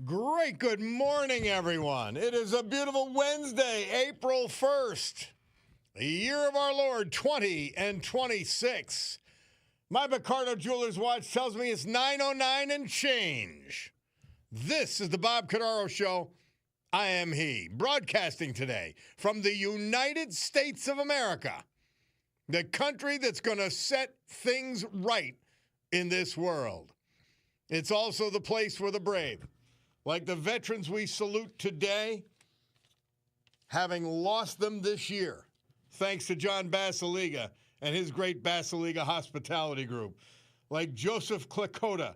Great good morning, everyone. It is a beautiful Wednesday, April 1st, the year of our Lord 2026. My Cordaro Jeweler's watch tells me it's 9:09 and change. This is the Bob Cordaro Show. I am he, broadcasting today from the United States of America, the country that's going to set things right in this world. It's also the place where the brave, like the veterans we salute today, having lost them this year, thanks to John Basiliga and his great Basiliga Hospitality Group, like Joseph Klakota,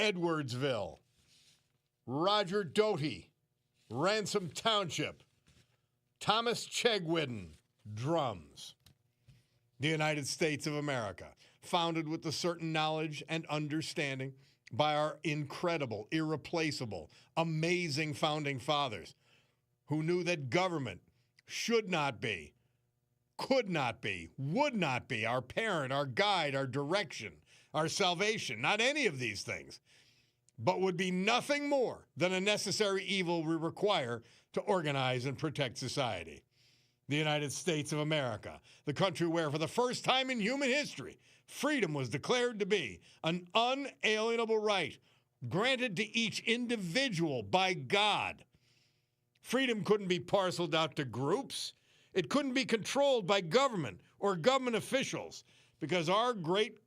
Edwardsville, Roger Doty, Ransom Township, Thomas Chegwidden, Drums. The United States of America, founded with a certain knowledge and understanding by our incredible, irreplaceable, amazing founding fathers who knew that government should not be, could not be, would not be our parent, our guide, our direction, our salvation, not any of these things, but would be nothing more than a necessary evil we require to organize and protect society. The United States of America, the country where for the first time in human history, freedom was declared to be an unalienable right granted to each individual by God. Freedom couldn't be parceled out to groups. It couldn't be controlled by government or government officials because our great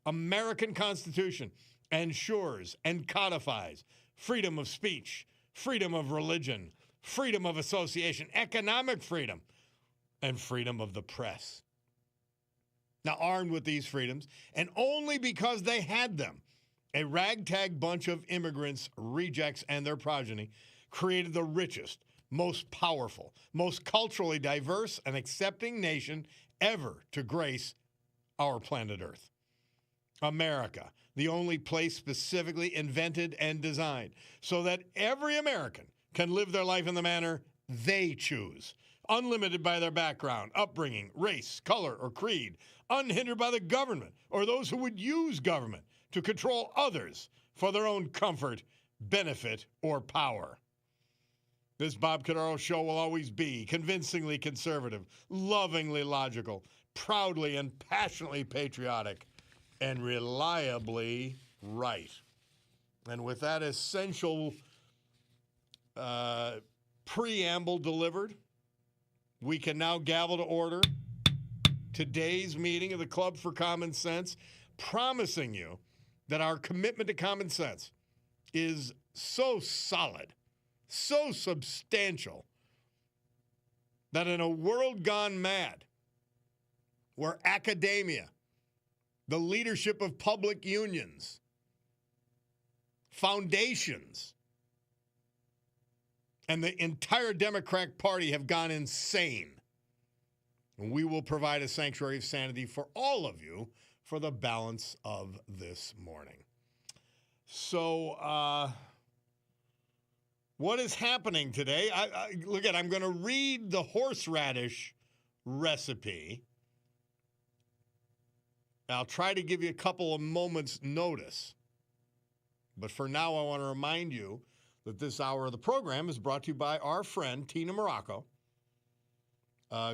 American Constitution ensures and codifies freedom of speech, freedom of religion, freedom of association, economic freedom, and freedom of the press. Now, armed with these freedoms, and only because they had them, a ragtag bunch of immigrants, rejects, and their progeny created the richest, most powerful, most culturally diverse and accepting nation ever to grace our planet Earth. America, the only place specifically invented and designed so that every American can live their life in the manner they choose, unlimited by their background, upbringing, race, color, or creed, unhindered by the government or those who would use government to control others for their own comfort, benefit, or power. This Bob Cordaro Show will always be convincingly conservative, lovingly logical, proudly and passionately patriotic, and reliably right. And with that essential preamble delivered, we can now gavel to order today's meeting of the Club for Common Sense, promising you that our commitment to common sense is so solid, so substantial, that in a world gone mad, where academia, the leadership of public unions, foundations, and the entire Democratic Party have gone insane, and we will provide a sanctuary of sanity for all of you for the balance of this morning. So, what is happening today? I'm going to read the horseradish recipe. I'll try to give you a couple of moments' notice. But for now, I want to remind you that this hour of the program is brought to you by our friend, Tina Morocco,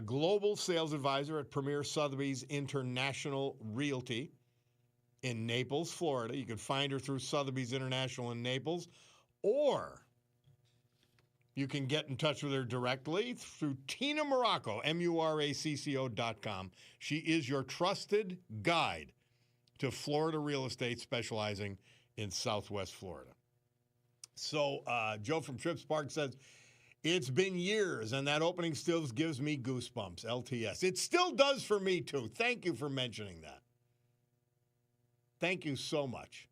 global sales advisor at Premier Sotheby's International Realty in Naples, Florida. You can find her through Sotheby's International in Naples, or you can get in touch with her directly through Tina Morocco, MURACCO.com. She is your trusted guide to Florida real estate, specializing in Southwest Florida. So Joe from Trips Park says, it's been years, and that opening still gives me goosebumps, LTS. It still does for me, too. Thank you for mentioning that. Thank you so much.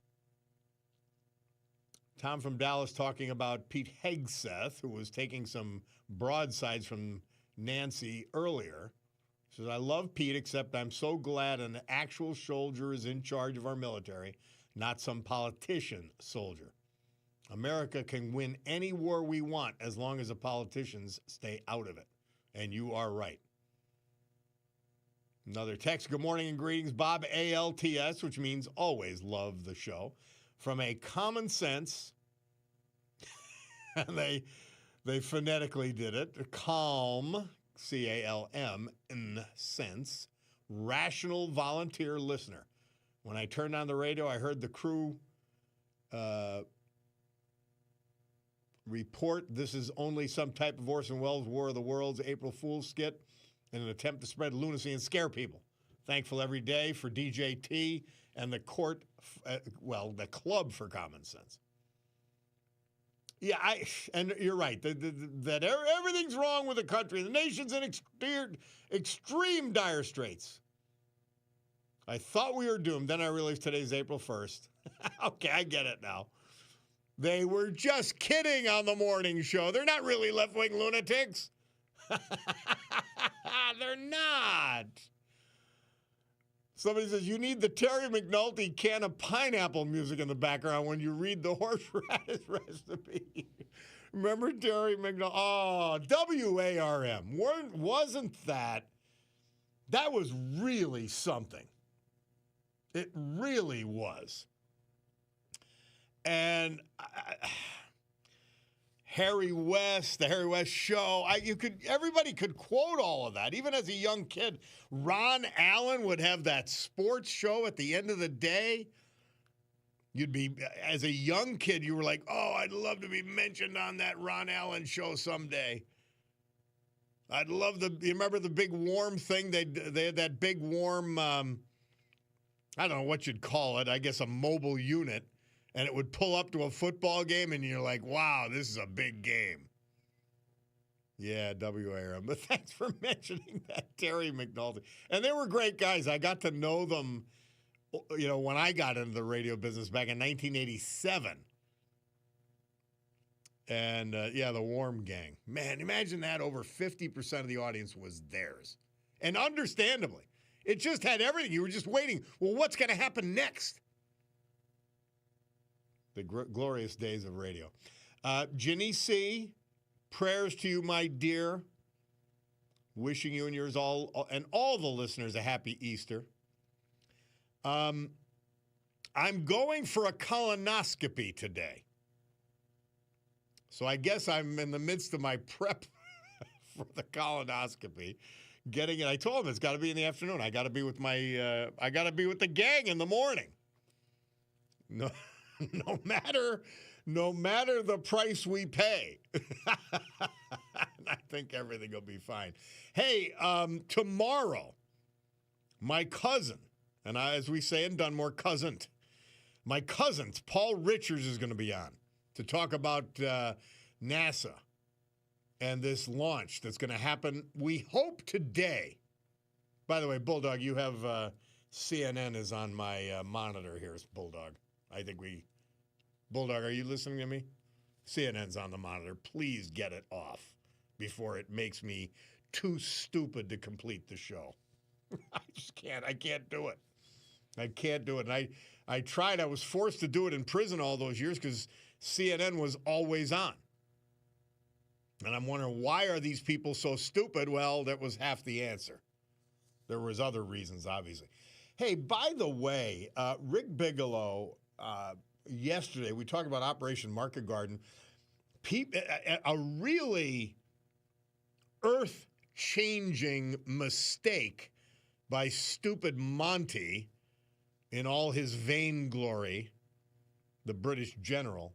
Tom from Dallas talking about Pete Hegseth, who was taking some broadsides from Nancy earlier. He says, I love Pete, except I'm so glad an actual soldier is in charge of our military, not some politician soldier. America can win any war we want as long as the politicians stay out of it. And you are right. Another text, good morning and greetings, Bob, ALTS, which means always love the show. From a common sense And they phonetically did it. Calm, C-A-L-M, in sense, rational volunteer listener. When I turned on the radio, I heard the crew report this is only some type of Orson Welles' War of the Worlds April Fool's skit in an attempt to spread lunacy and scare people. Thankful every day for DJT and the the Club for Common Sense. Yeah, and you're right, that everything's wrong with the country. The nation's in extreme dire straits. I thought we were doomed. Then I realized today's April 1st. Okay, I get it now. They were just kidding on the morning show. They're not really left-wing lunatics. They're not. Somebody says, you need the Terry McNulty can of pineapple music in the background when you read the horseradish recipe. Remember Terry McNulty? Oh, WARM. Wasn't that? That was really something. It really was. And Harry West, the Harry West Show, everybody could quote all of that. Even as a young kid, Ron Allen would have that sports show at the end of the day. As a young kid, you were like, oh, I'd love to be mentioned on that Ron Allen show someday. I'd love you remember the big warm thing? They had that big warm, I don't know what you'd call it, I guess a mobile unit. And it would pull up to a football game, and you're like, wow, this is a big game. Yeah, WARM. But thanks for mentioning that, Terry McNulty. And they were great guys. I got to know them, when I got into the radio business back in 1987. And, the Warm Gang. Man, imagine that. Over 50% of the audience was theirs. And understandably. It just had everything. You were just waiting. Well, what's going to happen next? The glorious days of radio. Ginny C., prayers to you, my dear. Wishing you and yours and all the listeners a happy Easter. I'm going for a colonoscopy today. So I guess I'm in the midst of my prep for the colonoscopy. Getting it. I told him it's got to be in the afternoon. I got to be with the gang in the morning. No matter the price we pay. I think everything will be fine. Hey, tomorrow, my cousin, and as we say in Dunmore, my cousin, Paul Richards, is going to be on to talk about NASA and this launch that's going to happen, we hope, today. By the way, Bulldog, you have CNN is on my monitor here, Bulldog. Bulldog, are you listening to me? CNN's on the monitor. Please get it off before it makes me too stupid to complete the show. I just can't. I can't do it. And I tried. I was forced to do it in prison all those years because CNN was always on. And I'm wondering, why are these people so stupid? Well, that was half the answer. There was other reasons, obviously. Hey, by the way, Rick Bigelow, yesterday, we talked about Operation Market Garden. A really earth-changing mistake by stupid Monty in all his vainglory, the British general.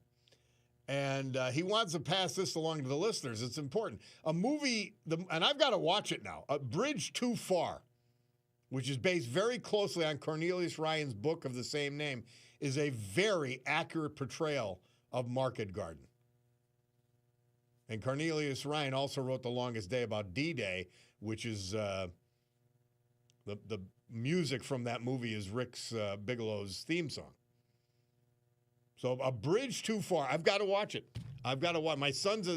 And he wants to pass this along to the listeners. It's important. A movie, and I've got to watch it now, A Bridge Too Far, which is based very closely on Cornelius Ryan's book of the same name, is a very accurate portrayal of Market Garden. And Cornelius Ryan also wrote The Longest Day about D-Day, which is the music from that movie is Rick's Bigelow's theme song. So A Bridge Too Far. I've got to watch it. My son's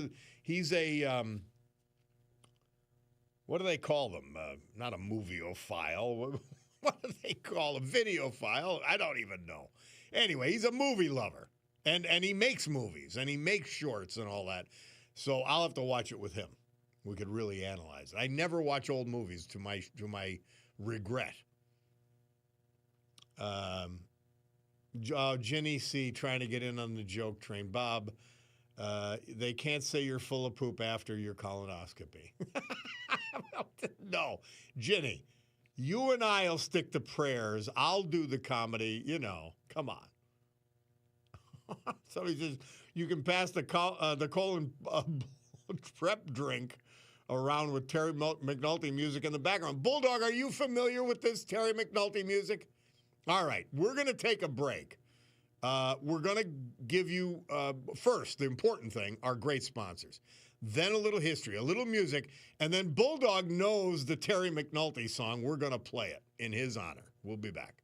he's a what do they call them? Not a movieophile. What do they call a videophile? I don't even know. Anyway, he's a movie lover. And he makes movies, and he makes shorts and all that. So I'll have to watch it with him. We could really analyze it. I never watch old movies, to my regret. Jenny C. trying to get in on the joke train. Bob, They can't say you're full of poop after your colonoscopy. No, Ginny, you and I'll stick to prayers. I'll do the comedy. Come on. Somebody says you can pass the colon prep drink around with Terry McNulty music in the background. Bulldog, are you familiar with this Terry McNulty music? All right, we're going to take a break. We're going to give you, first, the important thing, our great sponsors. Then a little history, a little music, and then Bulldog knows the Terry McNulty song. We're going to play it in his honor. We'll be back.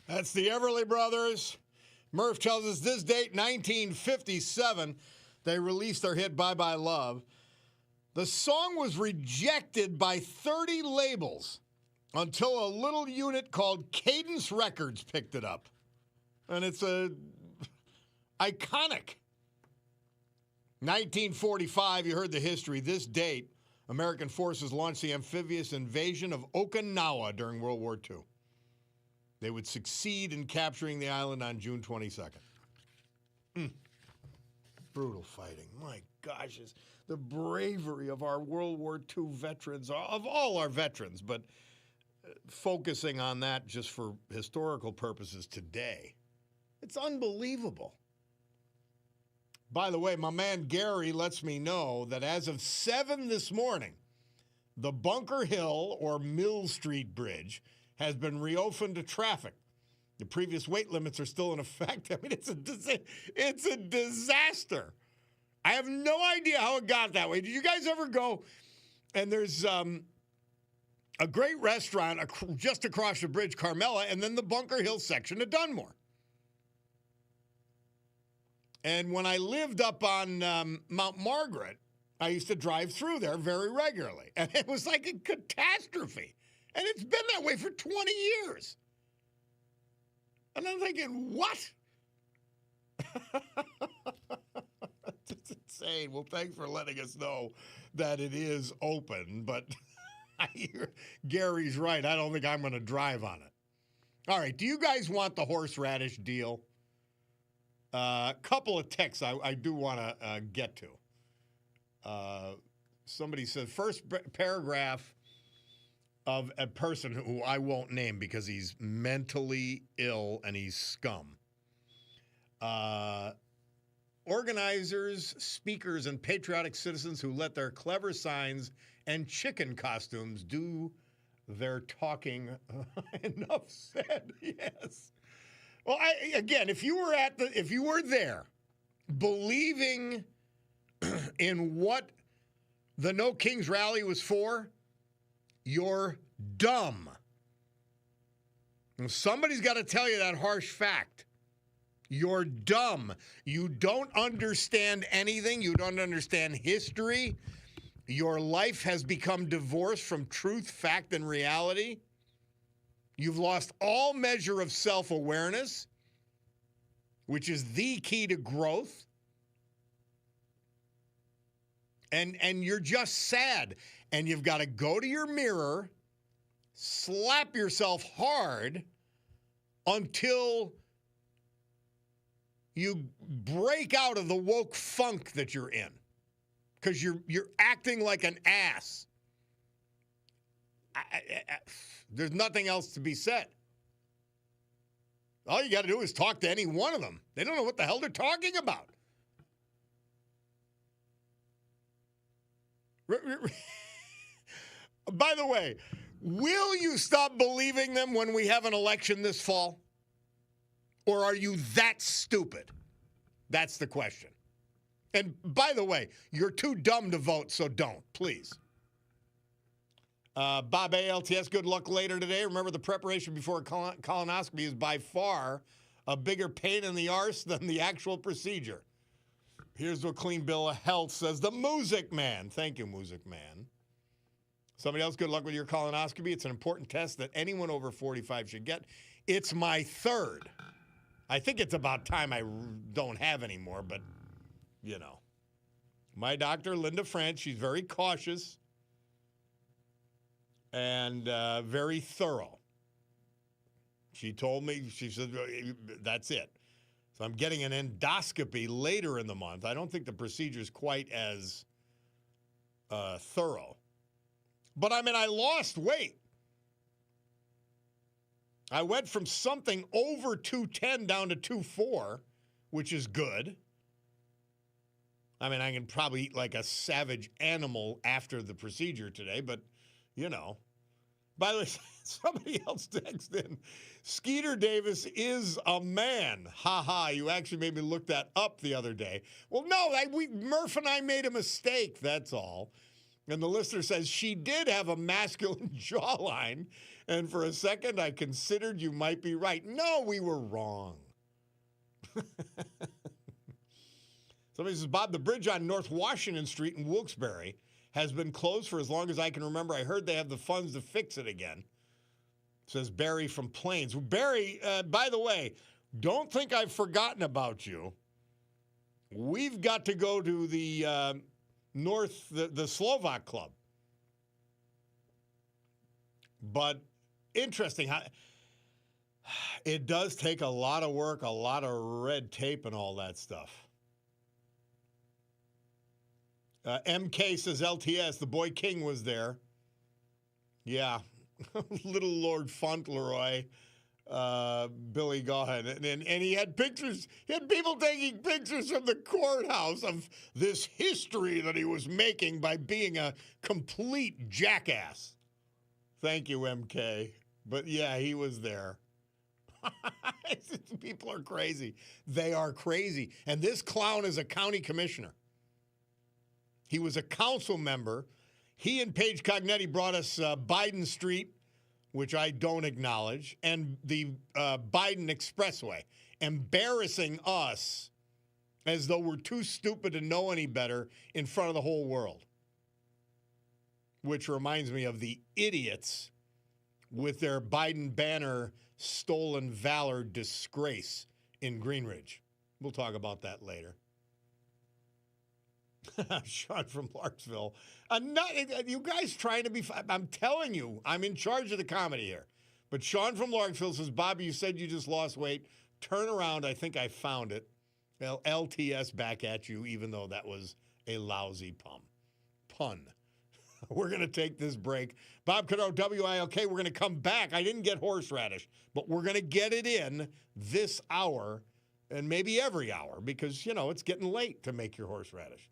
That's the Everly Brothers. Murph tells us this date, 1957, they released their hit Bye Bye Love. The song was rejected by 30 labels until a little unit called Cadence Records picked it up. And it's iconic. 1945, you heard the history. This date, American forces launched the amphibious invasion of Okinawa during World War II. They would succeed in capturing the island on June 22nd. Brutal fighting. My gosh, the bravery of our World War II veterans, of all our veterans, but focusing on that just for historical purposes today. It's unbelievable. By the way, my man Gary lets me know that as of 7 this morning, the Bunker Hill or Mill Street Bridge has been reopened to traffic. The previous weight limits are still in effect. I mean, it's a disaster. I have no idea how it got that way. Did you guys ever go? And there's a great restaurant just across the bridge, Carmela, and then the Bunker Hill section of Dunmore. And when I lived up on Mount Margaret, I used to drive through there very regularly. And it was like a catastrophe. And it's been that way for 20 years. And I'm thinking, what? It's insane. Well, thanks for letting us know that it is open. But Gary's right. I don't think I'm going to drive on it. All right. Do you guys want the horseradish deal? A couple of texts I do want to get to. Somebody said, first paragraph of a person who I won't name because he's mentally ill and he's scum. Organizers, speakers, and patriotic citizens who let their clever signs and chicken costumes do their talking. Enough said, yes. Well, again, if you were there believing in what the No Kings rally was for, you're dumb. And somebody's got to tell you that harsh fact. You're dumb. You don't understand anything. You don't understand history. Your life has become divorced from truth, fact, and reality. You've lost all measure of self-awareness, which is the key to growth. And you're just sad. And you've got to go to your mirror, slap yourself hard until you break out of the woke funk that you're in. Because you're acting like an ass. There's nothing else to be said. All you got to do is talk to any one of them. They don't know what the hell they're talking about. By the way, will you stop believing them when we have an election this fall? Or are you that stupid? That's the question. And by the way, you're too dumb to vote, so don't, please. Bob ALTS, good luck later today. Remember, the preparation before a colonoscopy is by far a bigger pain in the arse than the actual procedure. Here's what Clean Bill of Health says. The Music Man. Thank you, Music Man. Somebody else, good luck with your colonoscopy. It's an important test that anyone over 45 should get. It's my third. I think it's about time I don't have any more, but, you know. My doctor, Linda French, she's very cautious and very thorough. She told me, she said, that's it. So I'm getting an endoscopy later in the month. I don't think the procedure is quite as thorough. But, I mean, I lost weight. I went from something over 210 down to 204, which is good. I mean, I can probably eat like a savage animal after the procedure today, but, you know. By the way, somebody else texted in, Skeeter Davis is a man. Ha ha, you actually made me look that up the other day. Well, no, Murph and I made a mistake, that's all. And the listener says, she did have a masculine jawline, and for a second I considered you might be right. No, we were wrong. Somebody says, Bob, the bridge on North Washington Street in Wilkes-Barre has been closed for as long as I can remember. I heard they have the funds to fix it again. Says Barry from Plains. Barry, by the way, don't think I've forgotten about you. We've got to go to the the Slovak Club. But interesting. It does take a lot of work, a lot of red tape and all that stuff. MK says LTS, the boy King was there. Yeah. Little Lord Fauntleroy, Billy, go ahead. And he had pictures. He had people taking pictures from the courthouse of this history that he was making by being a complete jackass. Thank you, MK. But yeah, he was there. People are crazy. They are crazy. And this clown is a county commissioner. He was a council member. He and Paige Cognetti brought us Biden Street, which I don't acknowledge, and the Biden Expressway, embarrassing us as though we're too stupid to know any better in front of the whole world, which reminds me of the idiots with their Biden banner stolen valor disgrace in Greenridge. We'll talk about that later. Sean from Larksville. You guys trying to be I'm telling you, I'm in charge of the comedy here. But Sean from Larksville says, Bobby, you said you just lost weight. Turn around. I think I found it. Well, LTS back at you, even though that was a lousy pun. We're going to take this break. Bob Cordaro, WILK. We're going to come back. I didn't get horseradish, but we're going to get it in this hour and maybe every hour because, it's getting late to make your horseradish.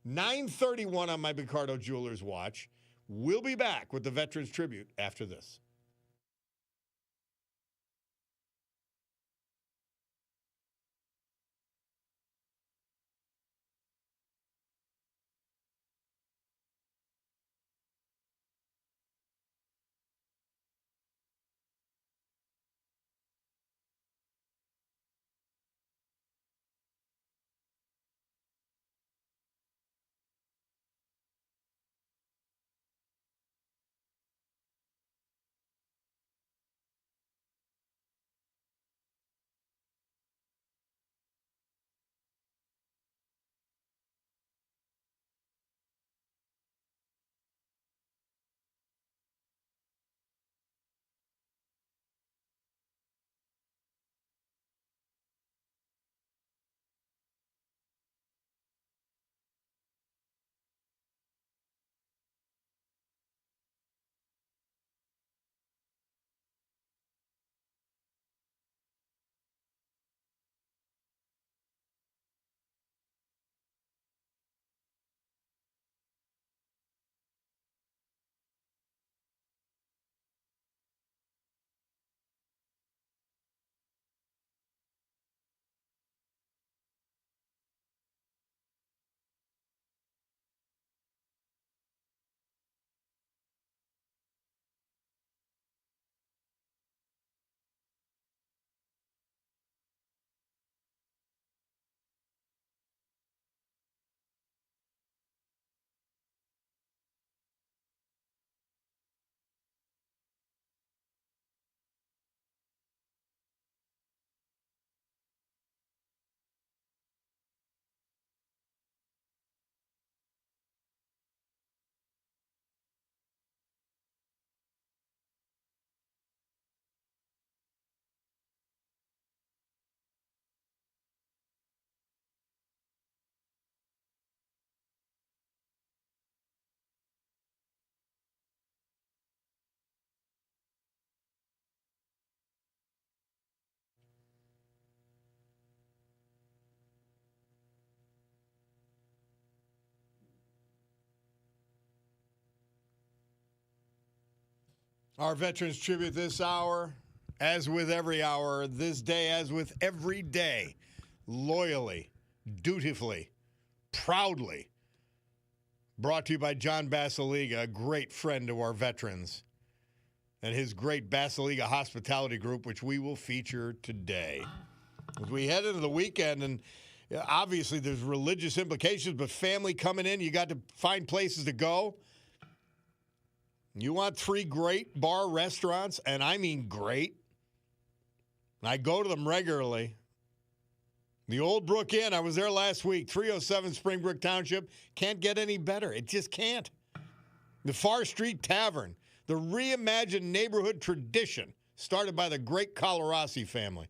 9:31 on my Picardo Jewelers watch. We'll be back with the Veterans Tribute after this. Our Veterans Tribute this hour, as with every hour, this day, as with every day, loyally, dutifully, proudly brought to you by John Basiliga, a great friend to our veterans, and his great Basiliga Hospitality Group, which we will feature today. As we head into the weekend, and obviously there's religious implications, but family coming in, you got to find places to go. You want 3 great bar restaurants, and I mean great. I go to them regularly. The Old Brook Inn, I was there last week, 307 Springbrook Township. Can't get any better. It just can't. The Far Street Tavern, the reimagined neighborhood tradition started by the great Colorasi family.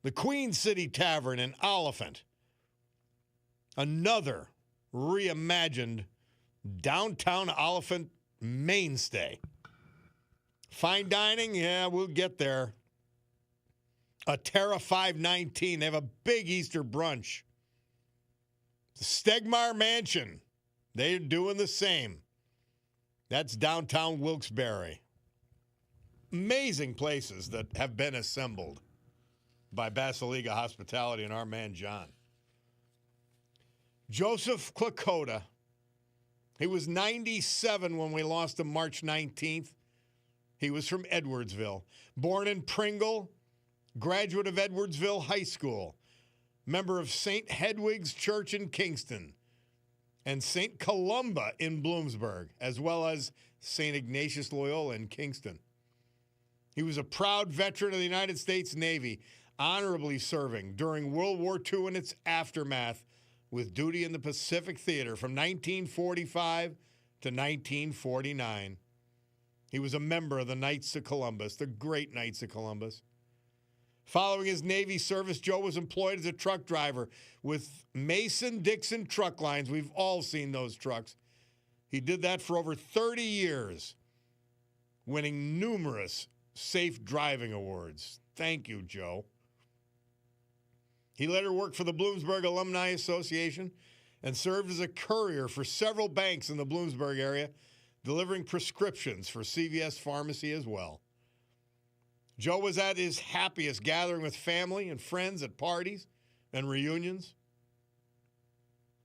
The Queen City Tavern in Oliphant, another reimagined downtown Oliphant mainstay. Fine dining, yeah, we'll get there. A Terra 519. They have a big Easter brunch. The Stegmaier Mansion. They're doing the same. That's downtown Wilkes-Barre. Amazing places that have been assembled by Basiliga Hospitality and our man John. Joseph Klakota. He was 97 when we lost him March 19th. He was from Edwardsville. Born in Pringle. Graduate of Edwardsville High School, member of St. Hedwig's Church in Kingston, and St. Columba in Bloomsburg, as well as St. Ignatius Loyola in Kingston. He was a proud veteran of the United States Navy, honorably serving during World War II and its aftermath with duty in the Pacific Theater from 1945 to 1949. He was a member of the Knights of Columbus, the great Knights of Columbus. Following his Navy service, Joe was employed as a truck driver with Mason-Dixon Truck Lines. We've all seen those trucks. He did that for over 30 years, winning numerous safe driving awards. Thank you, Joe. He later worked for the Bloomsburg Alumni Association and served as a courier for several banks in the Bloomsburg area, delivering prescriptions for CVS Pharmacy as well. Joe was at his happiest gathering with family and friends at parties and reunions.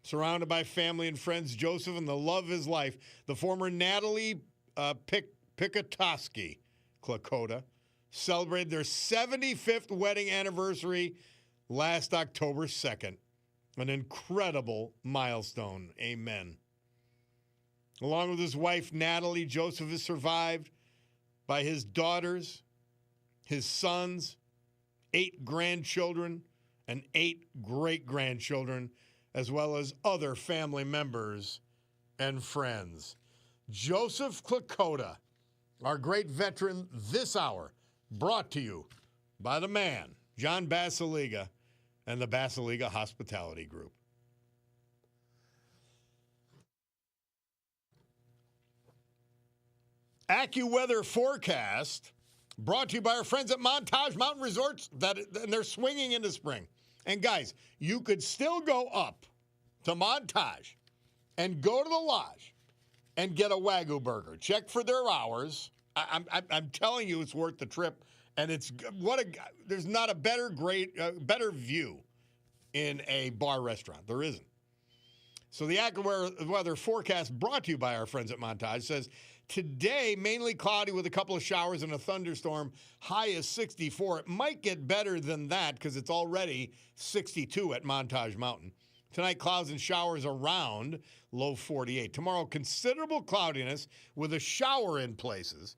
Surrounded by family and friends, Joseph and the love of his life, the former Natalie Pikatoski Klakota, celebrated their 75th wedding anniversary last October 2nd. An incredible milestone. Amen. Along with his wife, Natalie, Joseph is survived by his daughters, his sons, 8 grandchildren, and 8 great-grandchildren, as well as other family members and friends. Joseph Klakota, our great veteran this hour, brought to you by the man, John Basiliga, and the Basiliga Hospitality Group. AccuWeather forecast brought to you by our friends at Montage Mountain Resorts, and they're swinging into spring. And guys, you could still go up to Montage and go to the lodge and get a Wagyu burger. Check for their hours. I'm telling you, it's worth the trip. And there's not a better view in a bar restaurant. There isn't. So the AccuWeather forecast brought to you by our friends at Montage says, today, mainly cloudy with a couple of showers and a thunderstorm. High is 64. It might get better than that because it's already 62 at Montage Mountain. Tonight, clouds and showers around, low 48. Tomorrow, considerable cloudiness with a shower in places.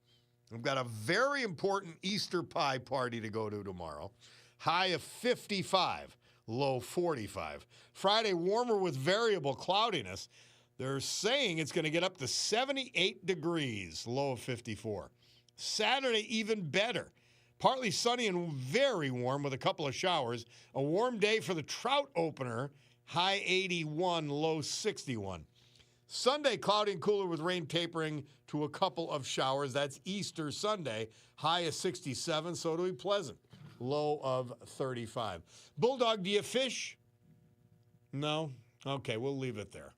We've got a very important Easter pie party to go to tomorrow. High of 55, low 45. Friday, warmer with variable cloudiness. They're saying it's going to get up to 78 degrees, low of 54. Saturday, even better. Partly sunny and very warm with a couple of showers. A warm day for the trout opener, high 81, low 61. Sunday, cloudy and cooler with rain tapering to a couple of showers. That's Easter Sunday, high of 67, so it'll be pleasant. Low of 35. Bulldog, do you fish? No? Okay, we'll leave it there.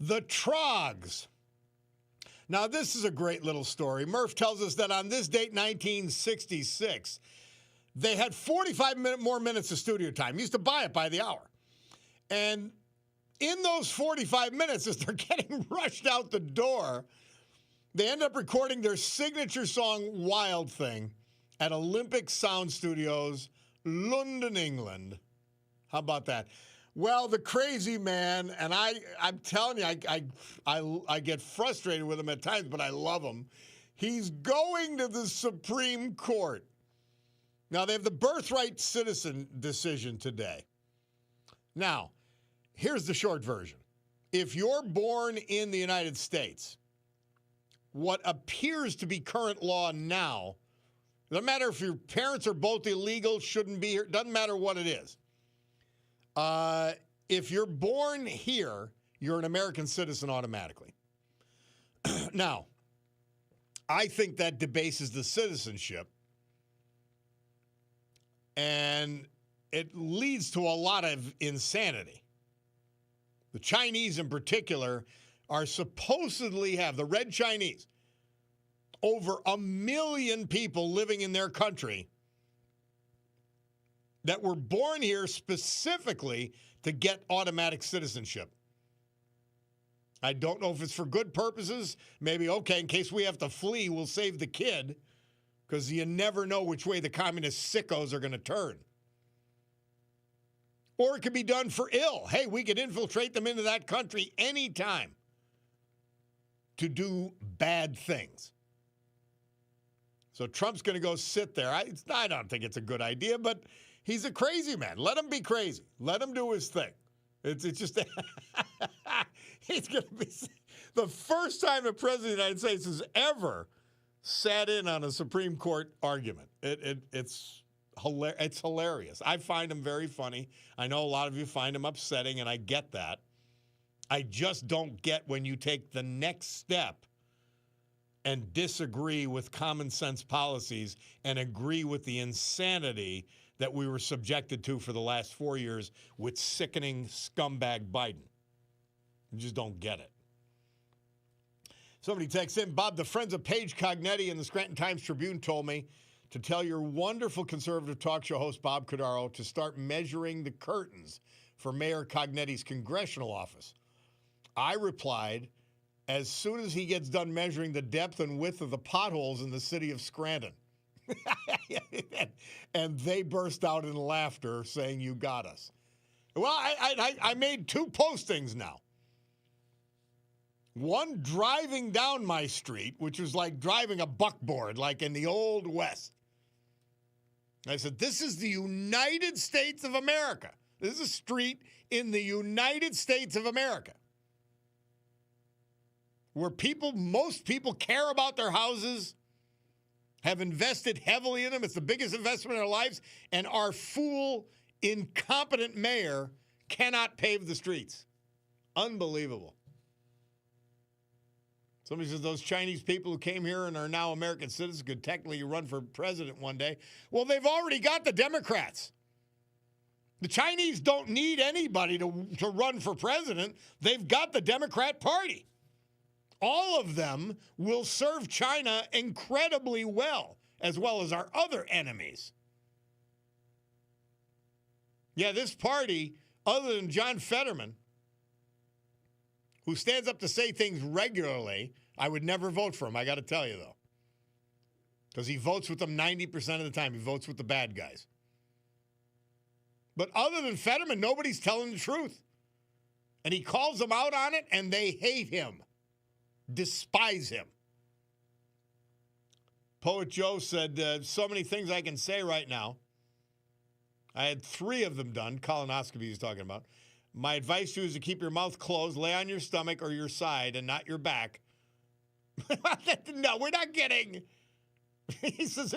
The Trogs. Now, this is a great little story. Murph tells us that on this date, 1966, they had 45 more minutes of studio time. Used to buy it by the hour. And in those 45 minutes, as they're getting rushed out the door, they end up recording their signature song, Wild Thing, at Olympic Sound Studios, London, England. How about that? Well, the crazy man, and I'm telling you, I get frustrated with him at times, but I love him. He's going to the Supreme Court. Now, they have the birthright citizen decision today. Now, here's the short version. If you're born in the United States, what appears to be current law now, doesn't matter if your parents are both illegal, shouldn't be here, doesn't matter what it is. If you're born here, you're an American citizen automatically. Now, I think that debases the citizenship, and it leads to a lot of insanity. The Chinese in particular are supposedly have, the Red Chinese, over 1 million people living in their country that were born here specifically to get automatic citizenship. I don't know if it's for good purposes. Maybe, okay, in case we have to flee, we'll save the kid, because you never know which way the communist sickos are going to turn. Or it could be done for ill. Hey, we could infiltrate them into that country anytime to do bad things. So Trump's going to go sit there. I don't think it's a good idea, but he's a crazy man. Let him be crazy. Let him do his thing. It's just he's going to be the first time a president of the United States has ever sat in on a Supreme Court argument. It's hilarious. I find him very funny. I know a lot of you find him upsetting, and I get that. I just don't get when you take the next step and disagree with common sense policies and agree with the insanity that we were subjected to for the last 4 years with sickening scumbag Biden. You just don't get it. Somebody texts in, Bob, the friends of Paige Cognetti and the Scranton Times-Tribune told me to tell your wonderful conservative talk show host, Bob Cordaro, to start measuring the curtains for Mayor Cognetti's congressional office. I replied, as soon as he gets done measuring the depth and width of the potholes in the city of Scranton. And they burst out in laughter saying, you got us. Well, I made 2 postings now. One driving down my street, which was like driving a buckboard, like in the Old West. I said, this is the United States of America. This is a street in the United States of America, where most people care about their houses, have invested heavily in them. It's the biggest investment in their lives. And our fool, incompetent mayor cannot pave the streets. Unbelievable. Somebody says those Chinese people who came here and are now American citizens could technically run for president one day. Well, they've already got the Democrats. The Chinese don't need anybody to run for president. They've got the Democrat Party. All of them will serve China incredibly well as our other enemies. Yeah, this party, other than John Fetterman, who stands up to say things regularly, I would never vote for him, I got to tell you, though. Because he votes with them 90% of the time. He votes with the bad guys. But other than Fetterman, nobody's telling the truth. And he calls them out on it, and they hate him. Despise him. Poet Joe said, so many things I can say right now. I had 3 of them done. Colonoscopy he's talking about. My advice to you is to keep your mouth closed, lay on your stomach or your side and not your back. No, we're not getting. He says,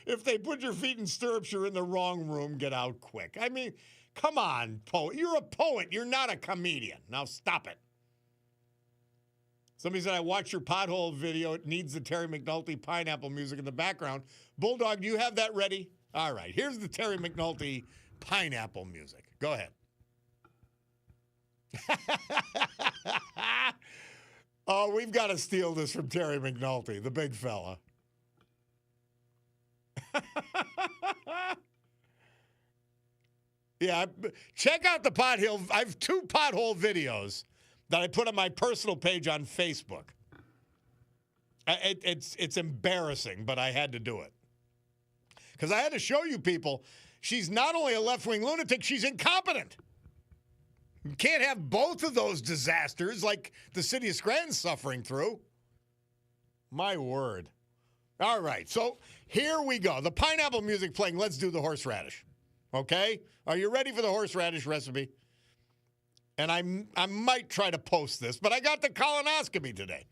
if they put your feet in stirrups, you're in the wrong room. Get out quick. I mean, come on, poet. You're a poet. You're not a comedian. Now stop it. Somebody said, I watched your pothole video. It needs the Terry McNulty pineapple music in the background. Bulldog, do you have that ready? All right, here's the Terry McNulty pineapple music. Go ahead. Oh, we've got to steal this from Terry McNulty, the big fella. Yeah, check out the pothole. I have 2 pothole videos that I put on my personal page on Facebook. It's embarrassing, but I had to do it. Because I had to show you people, she's not only a left-wing lunatic, she's incompetent. You can't have both of those disasters like the city of Scranton's suffering through. My word. All right, so here we go. The pineapple music playing. Let's do the horseradish. Okay? Are you ready for the horseradish recipe? And I might try to post this, but I got the colonoscopy today.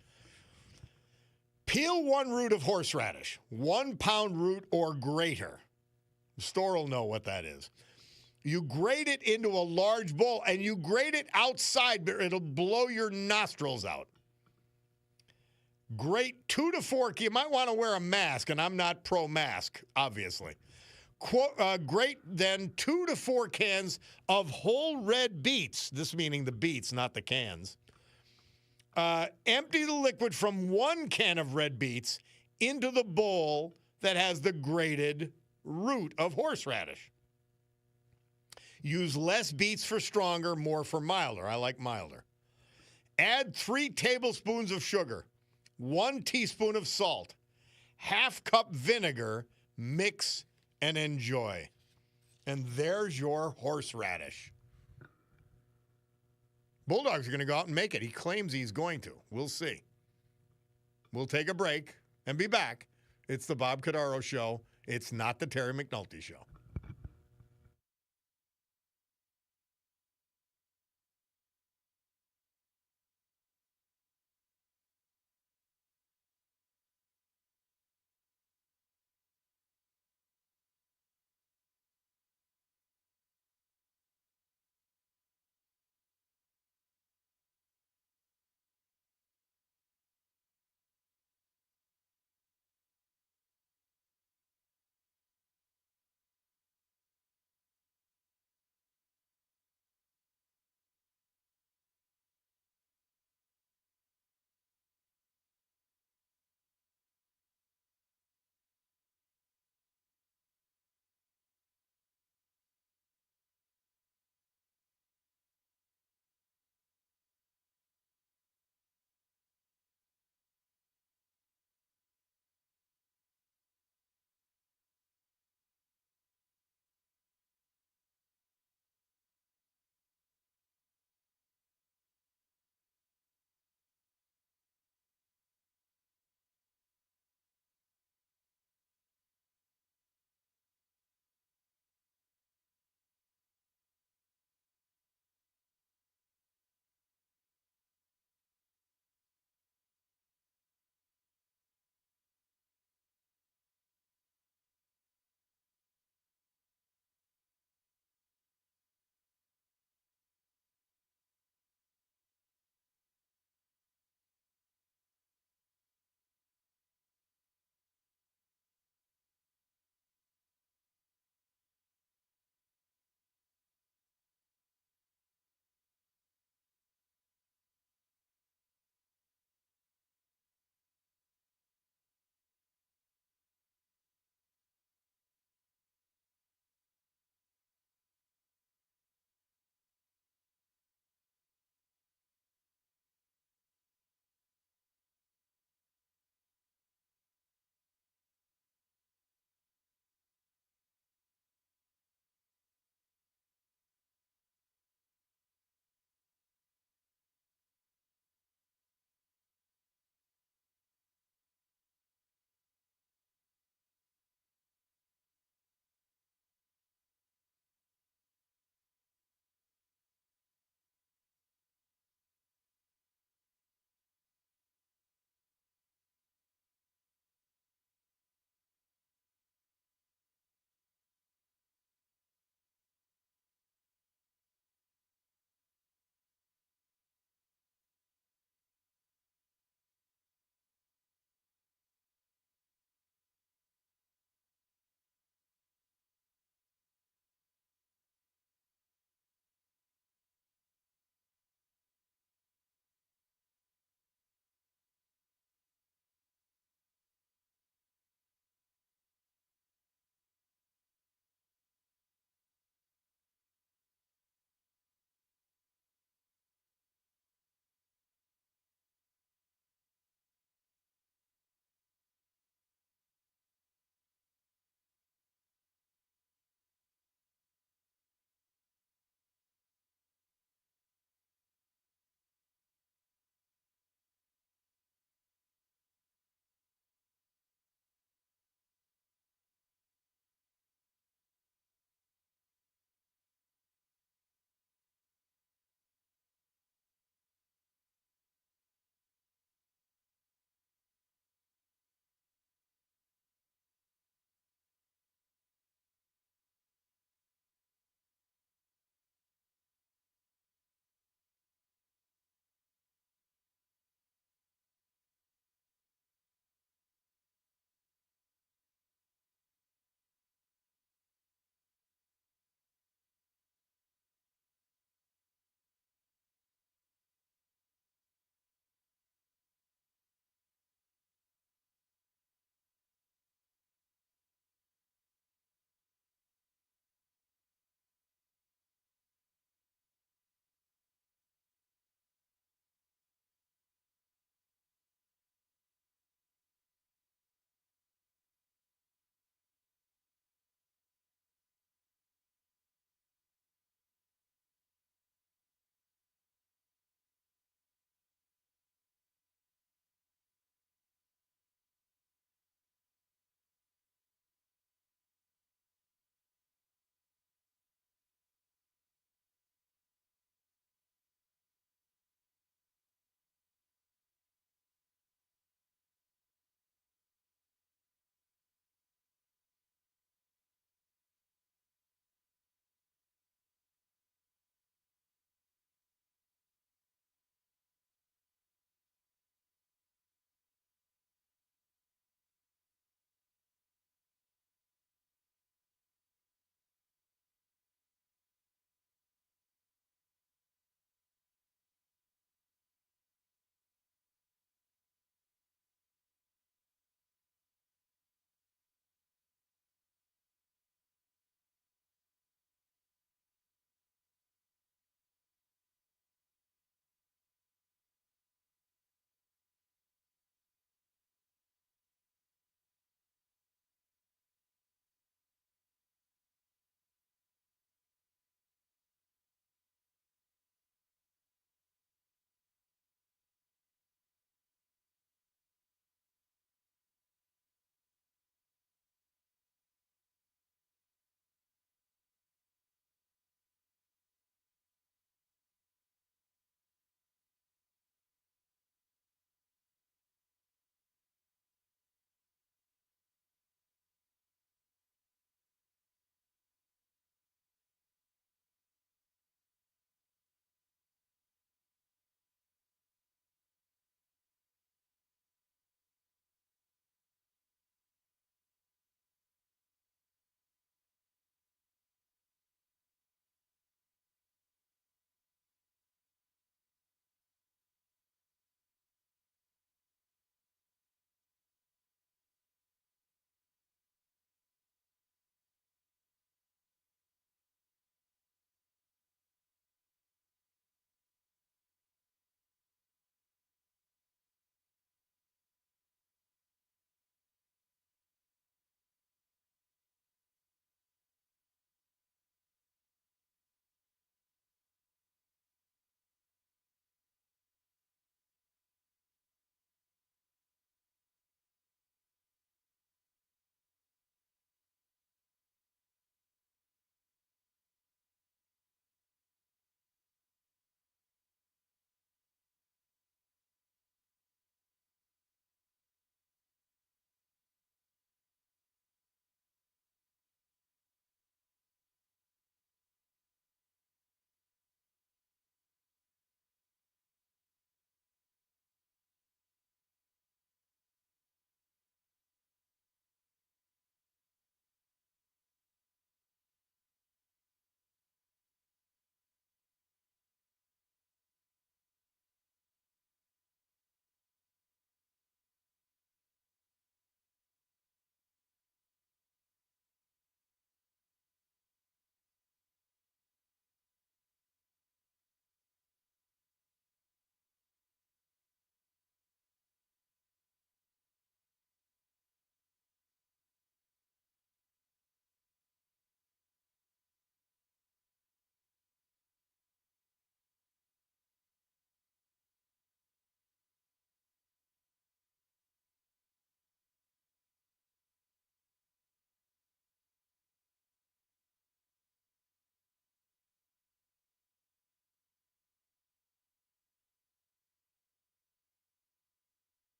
Peel 1 root of horseradish, 1 pound root or greater. The store will know what that is. You grate it into a large bowl, and you grate it outside, but it'll blow your nostrils out. Grate 2 to 4. You might want to wear a mask, and I'm not pro-mask, obviously. Grate then 2 to 4 cans of whole red beets. This meaning the beets, not the cans. Empty the liquid from 1 can of red beets into the bowl that has the grated root of horseradish. Use less beets for stronger, more for milder. I like milder. Add 3 tablespoons of sugar, 1 teaspoon of salt, ½ cup vinegar, mix and enjoy. And there's your horseradish. Bulldog's going to go out and make it. He claims he's going to. We'll see. We'll take a break and be back. It's the Bob Cordaro Show. It's not the Terry McNulty Show.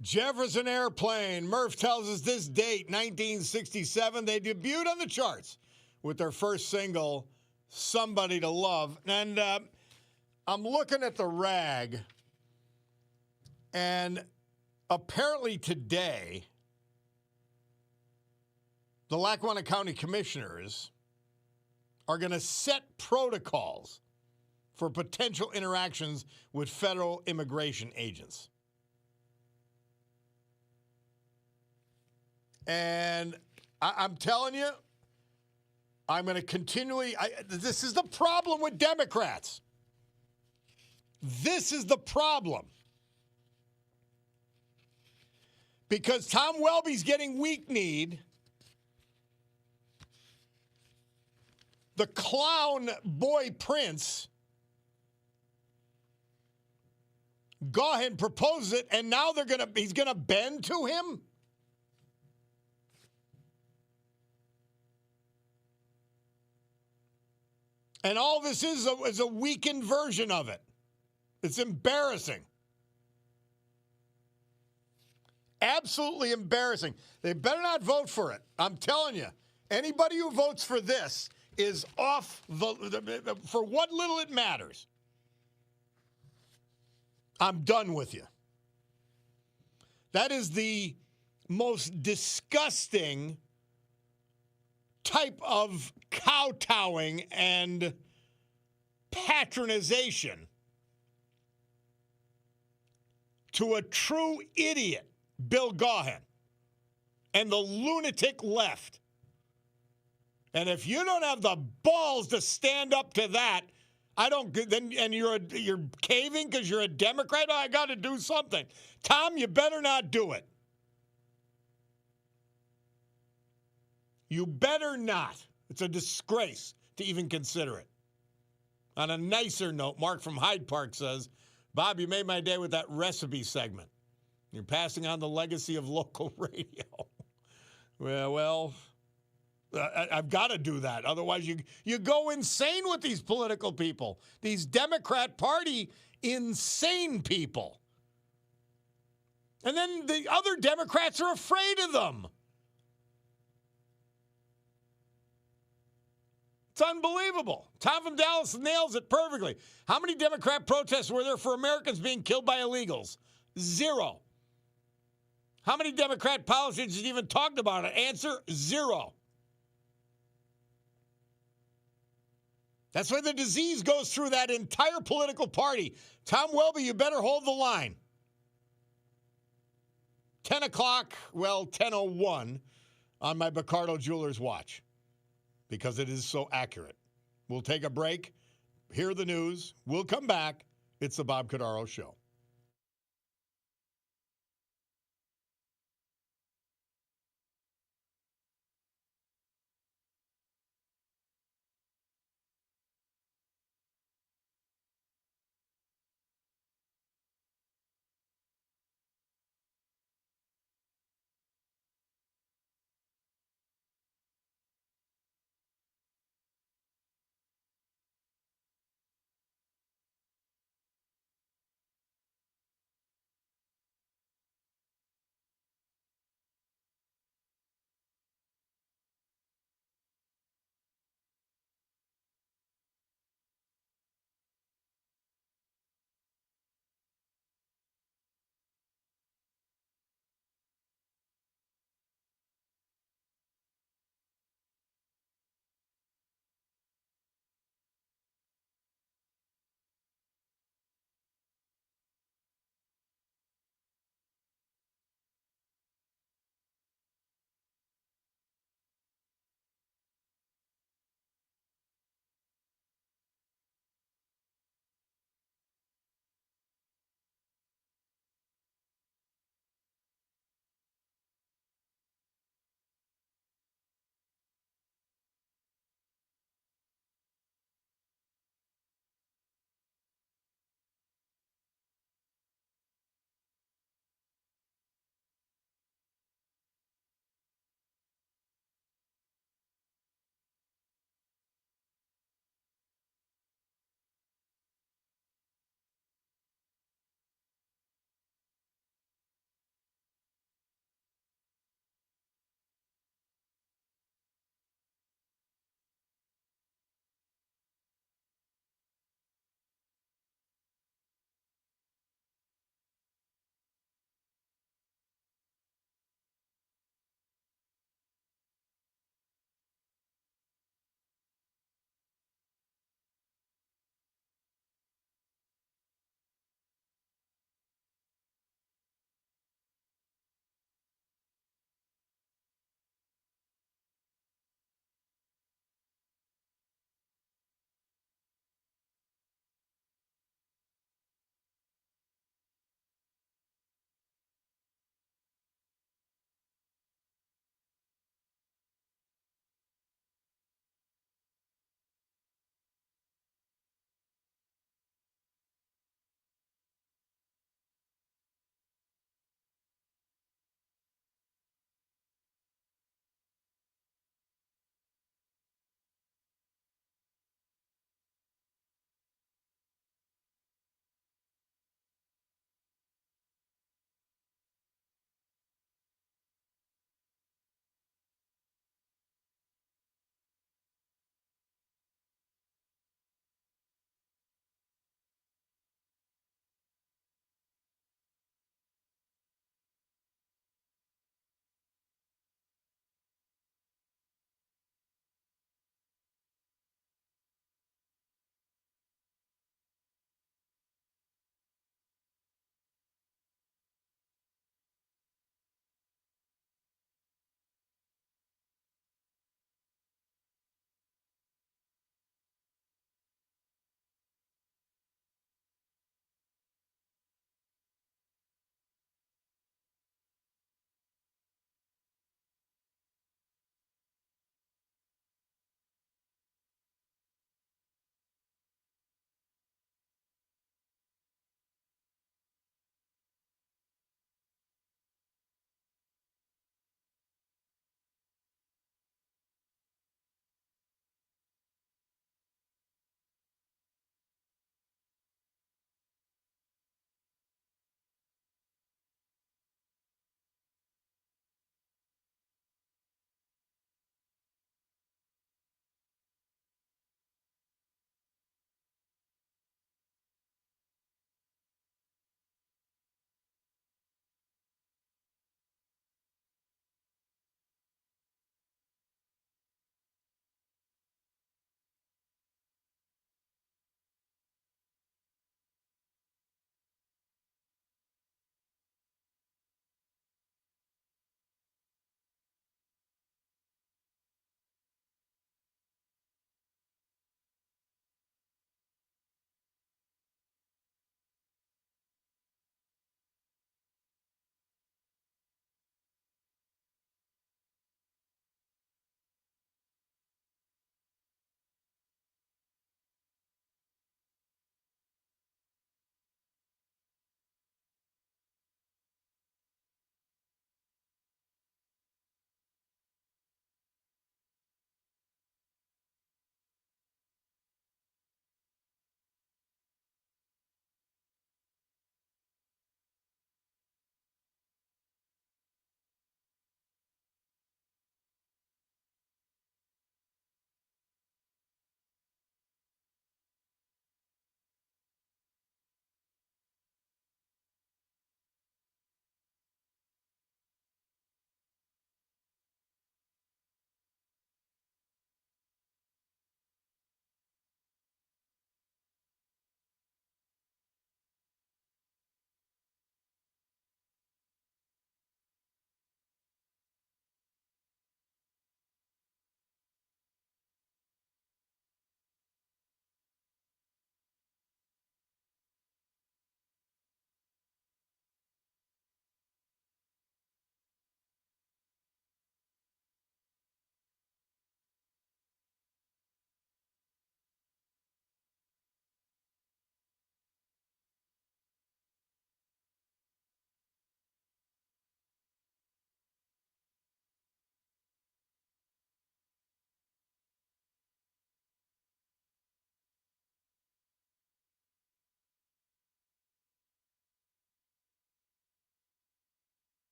Jefferson Airplane. Murph tells us this date, 1967, they debuted on the charts with their first single, Somebody to Love. And I'm looking at the rag, and apparently today, the Lackawanna County Commissioners are going to set protocols for potential interactions with federal immigration agents. And I'm telling you, I'm going to continually, this is the problem with Democrats. This is the problem. Because Tom Welby's getting weak-kneed. The clown boy Prince, go ahead and propose it, and now he's gonna bend to him? And all this is a weakened version of it. It's embarrassing. Absolutely embarrassing. They better not vote for it. I'm telling you, anybody who votes for this is off for what little it matters. I'm done with you. That is the most disgusting type of kowtowing and patronization to a true idiot, Bill Gaughan, and the lunatic left. And if you don't have the balls to stand up to that, and you're caving because you're a Democrat, I got to do something. Tom, you better not do it. You better not. It's a disgrace to even consider it. On a nicer note, Mark from Hyde Park says, Bob, you made my day with that recipe segment. You're passing on the legacy of local radio. Well, I've got to do that. Otherwise, you go insane with these political people, these Democrat Party insane people. And then the other Democrats are afraid of them. It's unbelievable. Tom from Dallas nails it perfectly. How many Democrat protests were there for Americans being killed by illegals? 0. How many Democrat politicians even talked about it? Answer, 0. That's why the disease goes through that entire political party. Tom Welby, you better hold the line. 10 o'clock, 10:01 on my Picardo Jewelers watch because it is so accurate. We'll take a break, hear the news. We'll come back. It's the Bob Cordaro Show.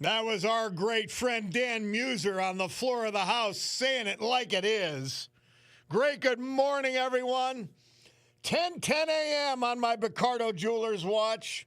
That was our great friend Dan Muser on the floor of the House saying it like it is. Great good morning, everyone. 10 a.m. on my Picardo Jewelers watch.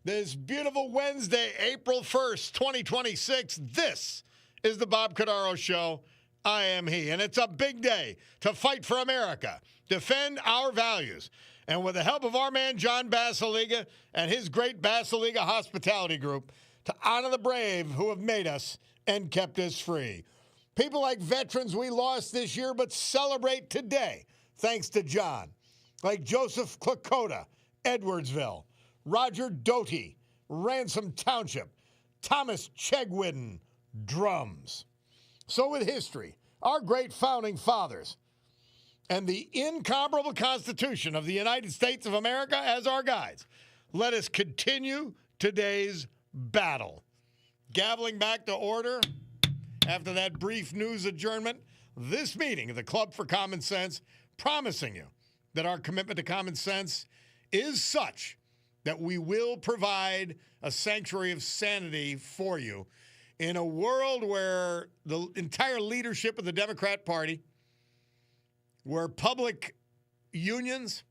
This beautiful Wednesday, April 1st, 2026. This is the Bob Cordaro Show. I am he. And it's a big day to fight for America, defend our values. And with the help of our man, John Basiliga, and his great Basiliga Hospitality Group, to honor the brave who have made us and kept us free. People like veterans we lost this year, but celebrate today, thanks to John. Like Joseph Klakota, Edwardsville, Roger Doty, Ransom Township, Thomas Chegwin, Drums. So with history, our great founding fathers, and the incomparable Constitution of the United States of America as our guides, let us continue today's battle. Gaveling back to order after that brief news adjournment, this meeting of the Club for Common Sense, promising you that our commitment to common sense is such that we will provide a sanctuary of sanity for you in a world where the entire leadership of the Democrat Party, where public unions,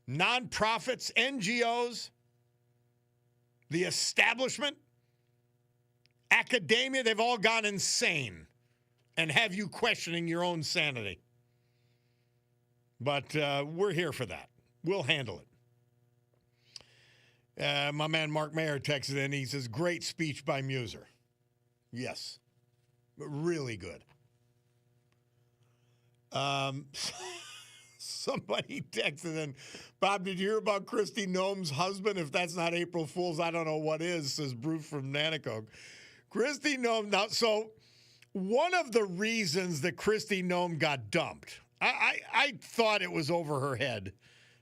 nonprofits, NGOs, the establishment, academia, they've all gone insane and have you questioning your own sanity. But we're here for that. We'll handle it. My man Mark Mayer texted in. He says, great speech by Muser. Yes, really good. Somebody texted in, Bob, did you hear about Kristi Noem's husband? If that's not April Fool's, I don't know what is, says Bruce from Nanticoke. Kristi Noem, now, so one of the reasons that Kristi Noem got dumped, I thought it was over her head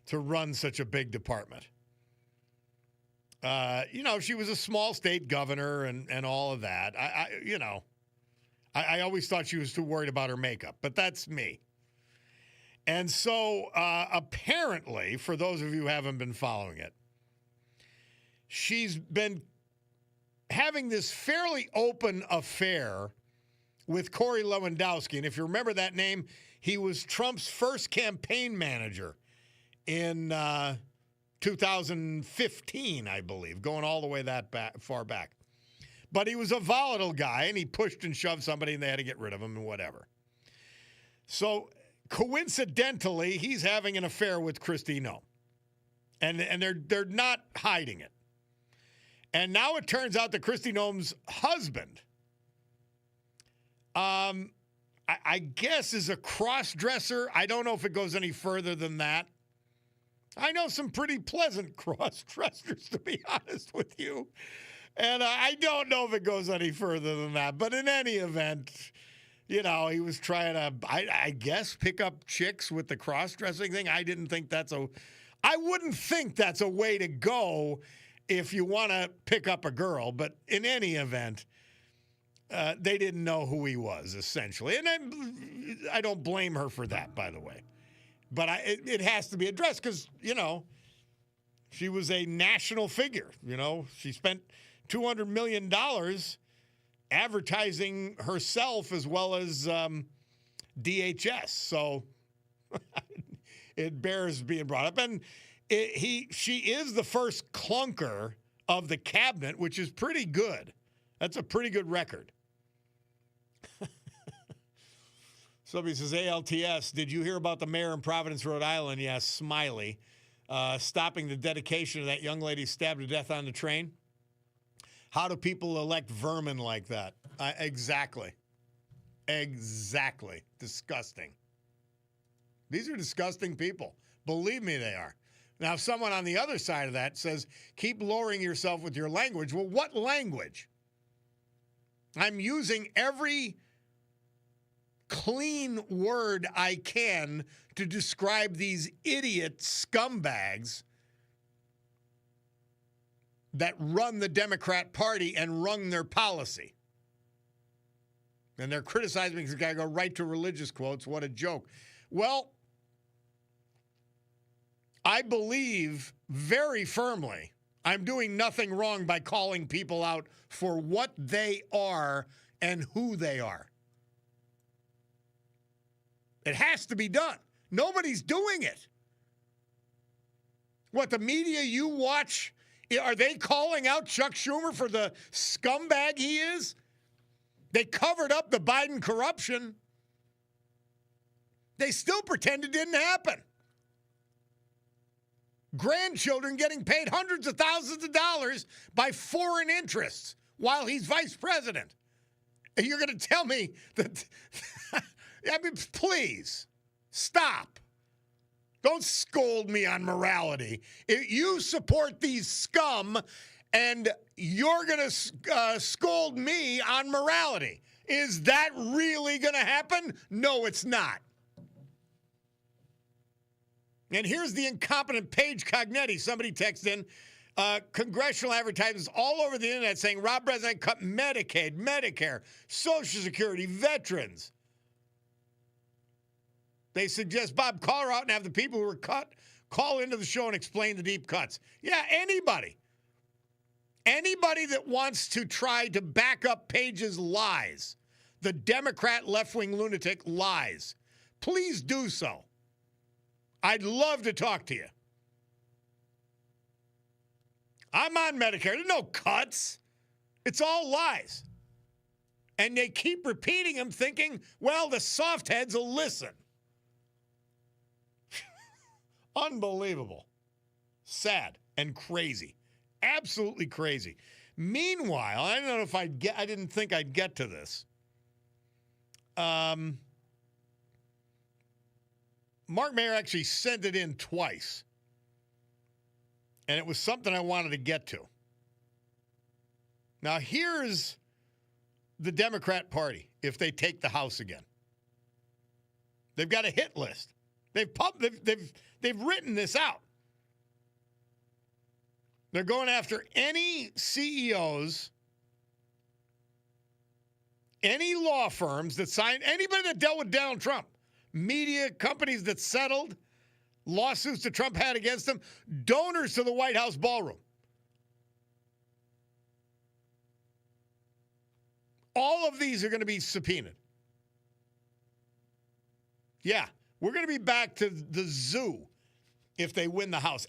to run such a big department. She was a small state governor and all of that. I always thought she was too worried about her makeup, but that's me. And so apparently, for those of you who haven't been following it, she's been having this fairly open affair with Corey Lewandowski. And if you remember that name, he was Trump's first campaign manager in 2015, I believe, going all the way far back. But he was a volatile guy, and he pushed and shoved somebody, and they had to get rid of him and whatever. So coincidentally, he's having an affair with Kristi Noem. And they're not hiding it. And now it turns out that Kristi Noem's husband, I guess, is a cross-dresser. I don't know if it goes any further than that. I know some pretty pleasant cross-dressers, to be honest with you. And I don't know if it goes any further than that. But in any event, he was trying to, I guess, pick up chicks with the cross-dressing thing. I wouldn't think that's a way to go if you want to pick up a girl. But in any event, they didn't know who he was, essentially. And I don't blame her for that, by the way. But it has to be addressed because, she was a national figure. She spent $200 million advertising herself as well as DHS. So it bears being brought up. And she is the first clunker of the cabinet, which is pretty good. That's a pretty good record. Somebody says, ALTS, did you hear about the mayor in Providence, Rhode Island? Yes, Smiley. Stopping the dedication of that young lady stabbed to death on the train. How do people elect vermin like that? Exactly. Disgusting. These are disgusting people. Believe me, they are. Now, if someone on the other side of that says, keep lowering yourself with your language. Well, what language? I'm using every clean word I can to describe these idiot scumbags that run the Democrat Party and run their policy. And they're criticizing me because I go right to religious quotes. What a joke. Well, I believe very firmly I'm doing nothing wrong by calling people out for what they are and who they are. It has to be done. Nobody's doing it. What, the media you watch, are they calling out Chuck Schumer for the scumbag he is? They covered up the Biden corruption. They still pretend it didn't happen. Grandchildren getting paid hundreds of thousands of dollars by foreign interests while he's vice president. And you're going to tell me that, I mean, please, stop. Don't scold me on morality. If you support these scum, and you're going to scold me on morality. Is that really going to happen? No, it's not. And here's the incompetent Paige Cognetti. Somebody texted in, congressional advertisements all over the internet saying Rob President cut Medicaid, Medicare, Social Security, veterans. They suggest Bob call her out and have the people who were cut call into the show and explain the deep cuts. Yeah, anybody. Anybody that wants to try to back up Paige's lies, the Democrat left-wing lunatic lies, please do so. I'd love to talk to you. I'm on Medicare. There's no cuts. It's all lies. And they keep repeating them thinking, well, the soft heads will listen. Unbelievable. Sad and crazy. Absolutely crazy. Meanwhile, I don't know if I didn't think I'd get to this. Mark Mayer actually sent it in twice. And it was something I wanted to get to. Now, here's the Democrat Party if they take the House again. They've got a hit list. They've written this out. They're going after any CEOs, any law firms that signed, anybody that dealt with Donald Trump, media companies that settled lawsuits that Trump had against them, donors to the White House ballroom. All of these are going to be subpoenaed. Yeah, we're going to be back to the zoo if they win the House.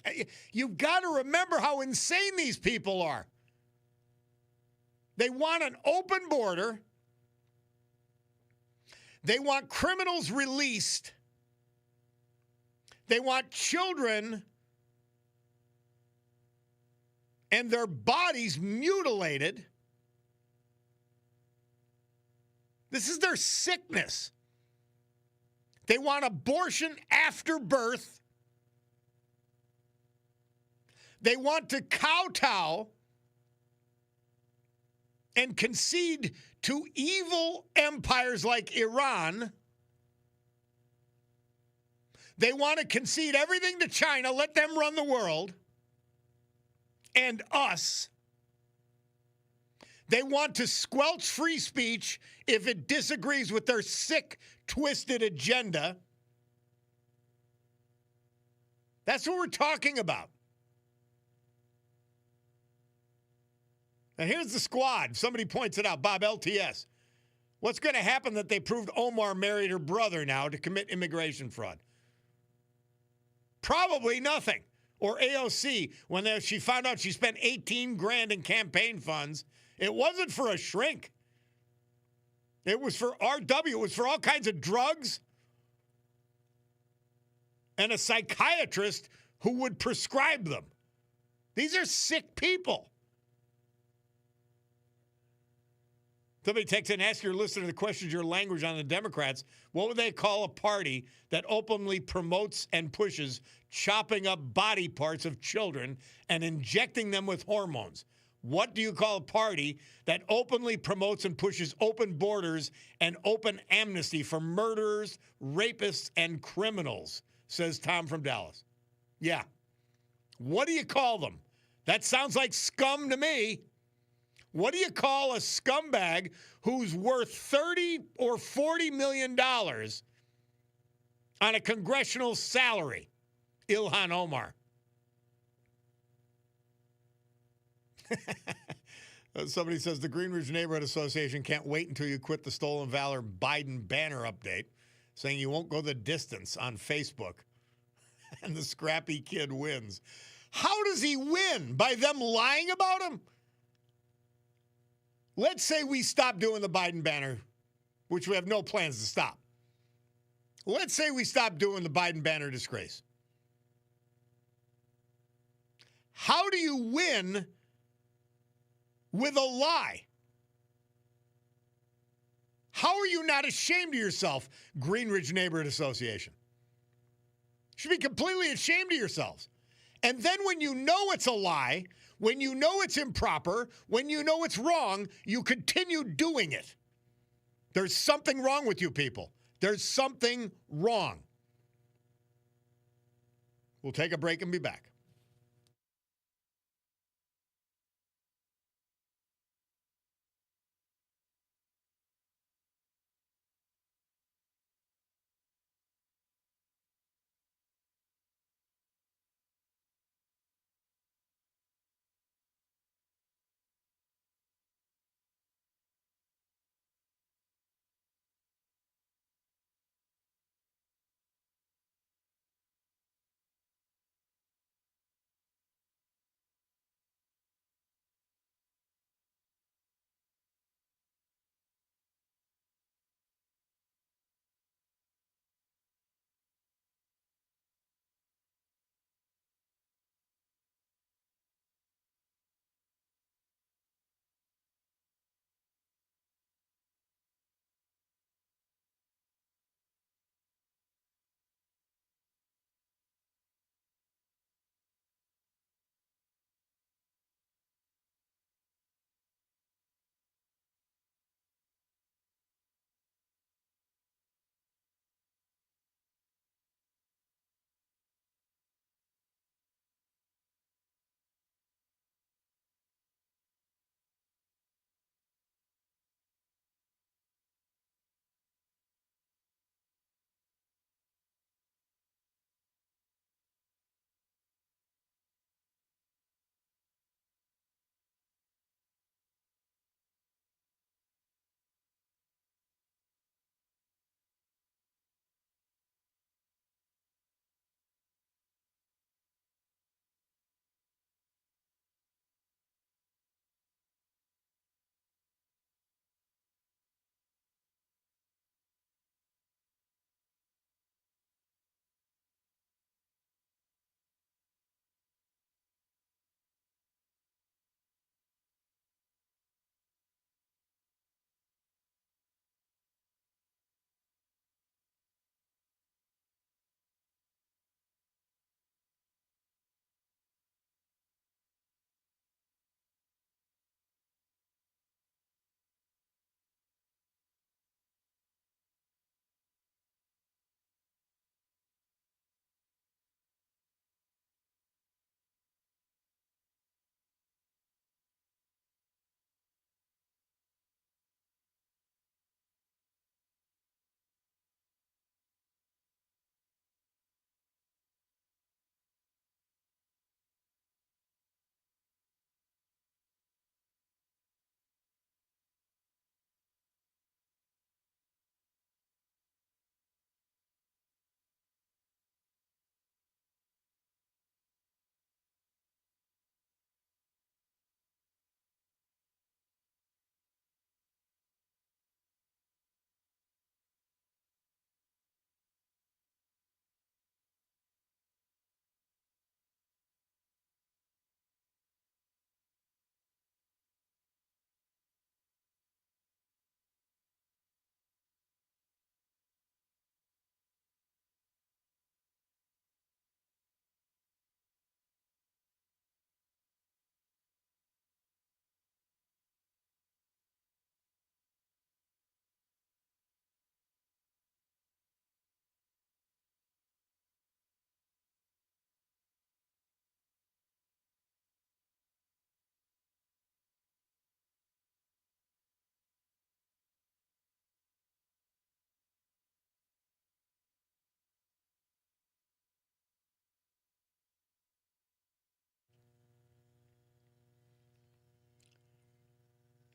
You've got to remember how insane these people are. They want an open border. They want criminals released. They want children and their bodies mutilated. This is their sickness. They want abortion after birth. They want to kowtow and concede to evil empires like Iran. They want to concede everything to China, let them run the world, and us. They want to squelch free speech if it disagrees with their sick, twisted agenda. That's what we're talking about. And here's the squad. Somebody points it out. Bob LTS. What's going to happen that they proved Omar married her brother now to commit immigration fraud? Probably nothing. Or AOC, when she found out she spent $18,000 in campaign funds, it wasn't for a shrink. It was for RW. It was for all kinds of drugs and a psychiatrist who would prescribe them. These are sick people. Somebody texts in, ask your listener the questions, your language on the Democrats. What would they call a party that openly promotes and pushes chopping up body parts of children and injecting them with hormones? What do you call a party that openly promotes and pushes open borders and open amnesty for murderers, rapists, and criminals? Says Tom from Dallas. Yeah. What do you call them? That sounds like scum to me. What do you call a scumbag who's worth $30 or $40 million on a congressional salary? Ilhan Omar. Somebody says the Green Ridge Neighborhood Association can't wait until you quit the Stolen Valor Biden banner update, saying you won't go the distance on Facebook, and the scrappy kid wins. How does he win? By them lying about him? Let's say we stop doing the Biden banner, which we have no plans to stop. Let's say we stop doing the Biden banner disgrace. How do you win with a lie? How are you not ashamed of yourself, Green Ridge Neighborhood Association? You should be completely ashamed of yourselves. And then when you know it's a lie, when you know it's improper, when you know it's wrong, you continue doing it. There's something wrong with you people. There's something wrong. We'll take a break and be back.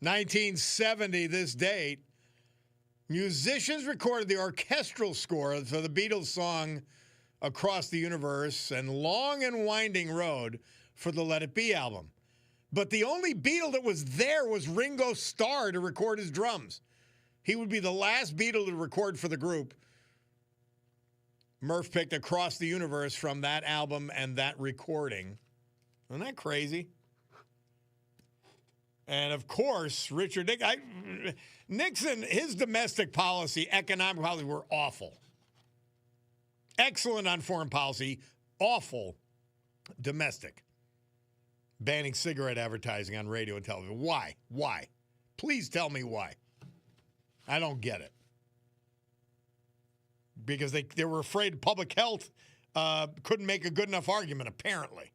1970, this date, musicians recorded the orchestral score for the Beatles song Across the Universe and Long and Winding Road for the Let It Be album. But the only Beatle that was there was Ringo Starr to record his drums. He would be the last Beatle to record for the group. Murph picked Across the Universe from that album and that recording. Isn't that crazy? And, of course, Richard Nixon, his domestic policy, economic policy were awful. Excellent on foreign policy, awful domestic. Banning cigarette advertising on radio and television. Why? Why? Please tell me why. I don't get it. Because they were afraid public health couldn't make a good enough argument, apparently.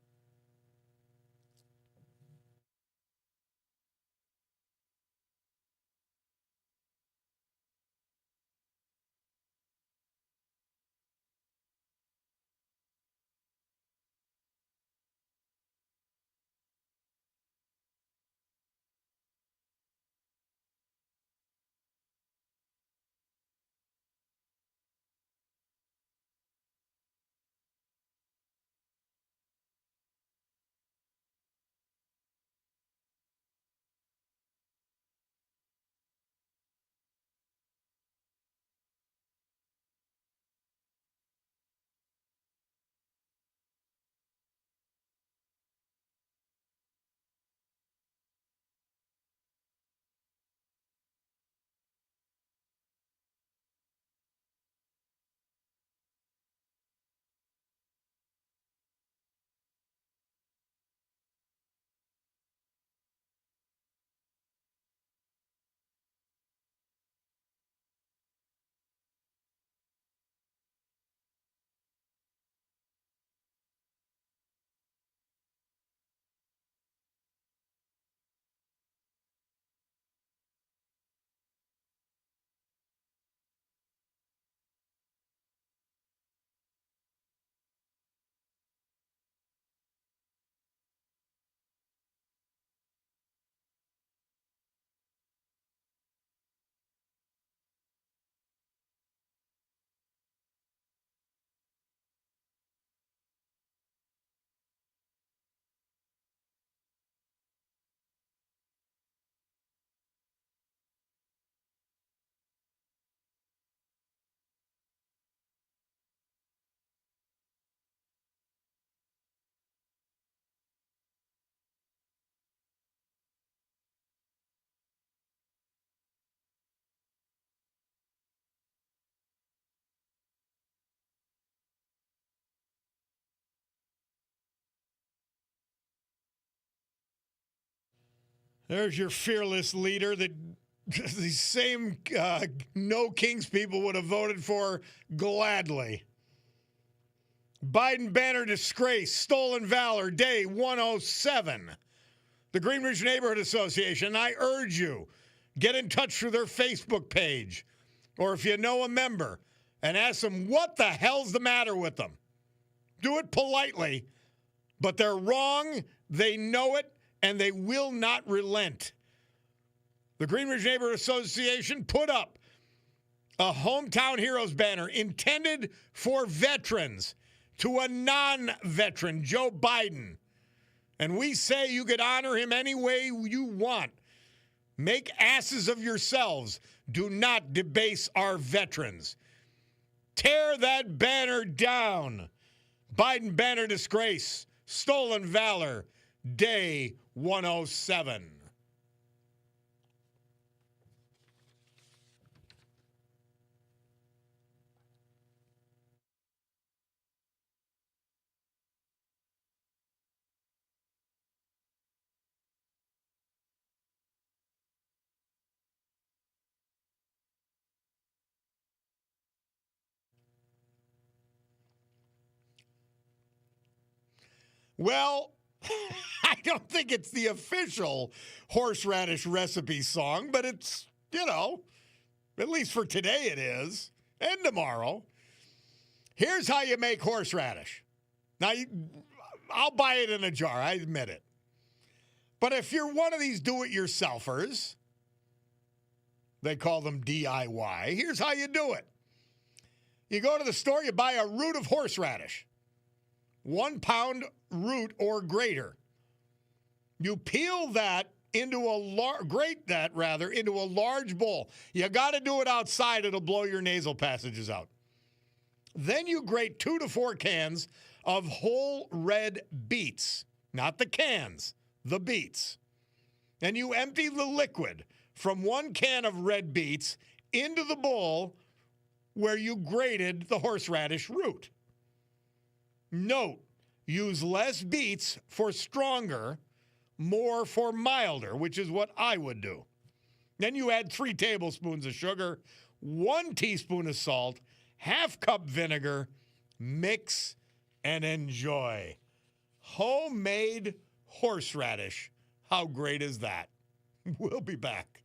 There's your fearless leader that these same no Kings people would have voted for gladly. Biden banner disgrace, stolen valor, day 107. The Green Ridge Neighborhood Association, I urge you, get in touch through their Facebook page, or if you know a member, and ask them what the hell's the matter with them. Do it politely, but they're wrong, they know it, and they will not relent. The Green Ridge Neighborhood Association put up a Hometown Heroes banner intended for veterans to a non-veteran, Joe Biden. And we say you could honor him any way you want. Make asses of yourselves. Do not debase our veterans. Tear that banner down. Biden banner disgrace. Stolen valor. Day 107. Well, I don't think it's the official horseradish recipe song, but it's, at least for today it is, and tomorrow. Here's how you make horseradish. Now, I'll buy it in a jar, I admit it. But if you're one of these do-it-yourselfers, they call them DIY, here's how you do it. You go to the store, you buy a root of horseradish, 1 pound root or greater. You peel that into grate that into a large bowl. You got to do it outside. It'll blow your nasal passages out. Then you grate 2 to 4 cans of whole red beets, not the cans, the beets. And you empty the liquid from 1 can of red beets into the bowl where you grated the horseradish root. Note, use less beets for stronger, more for milder, which is what I would do. Then you add 3 tablespoons of sugar, 1 teaspoon of salt, ½ cup vinegar, mix and enjoy. Homemade horseradish. How great is that? We'll be back.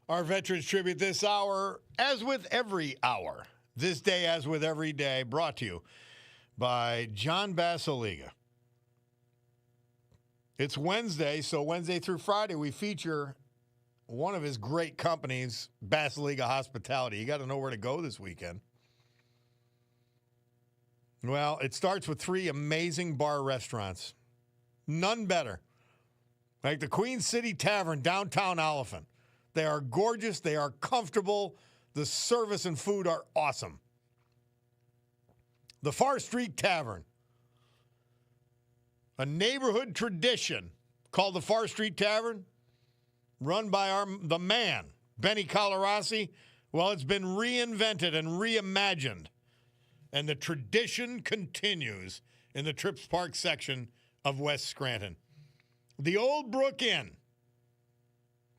Our Veterans Tribute this hour, as with every hour, this day as with every day, brought to you by John Basiliga. It's Wednesday, so Wednesday through Friday we feature one of his great companies, Basiliga Hospitality. You got to know where to go this weekend. Well, it starts with 3 amazing bar restaurants. None better. Like the Queen City Tavern, downtown Oliphant. They are gorgeous. They are comfortable. The service and food are awesome. The Far Street Tavern, a neighborhood tradition called the Far Street Tavern, run by the man, Benny Colorasi. Well, it's been reinvented and reimagined, and the tradition continues in the Trips Park section of West Scranton. The Old Brook Inn,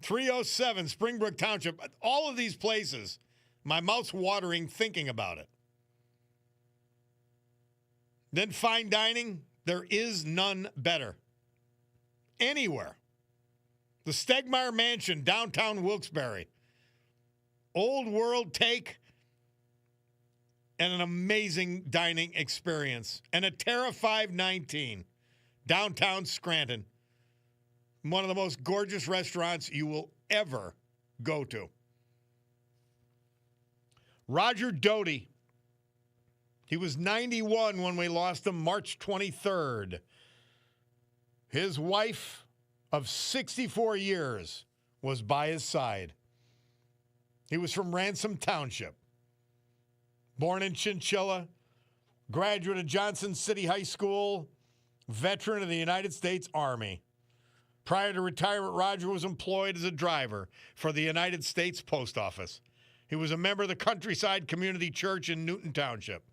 307 Springbrook Township. All of these places, my mouth's watering thinking about it. Then fine dining, there is none better. Anywhere. The Stegmeyer Mansion, downtown Wilkes-Barre. old world take and an amazing dining experience. And a Terra 519, downtown Scranton. One of the most gorgeous restaurants you will ever go to. Roger Doty. He was 91 when we lost him March 23rd. His wife of 64 years was by his side. He was from Ransom Township. Born in Chinchilla, graduate of Johnson City High School, veteran of the United States Army. Prior to retirement, Roger was employed as a driver for the United States Post Office. He was a member of the Countryside Community Church in Newton Township.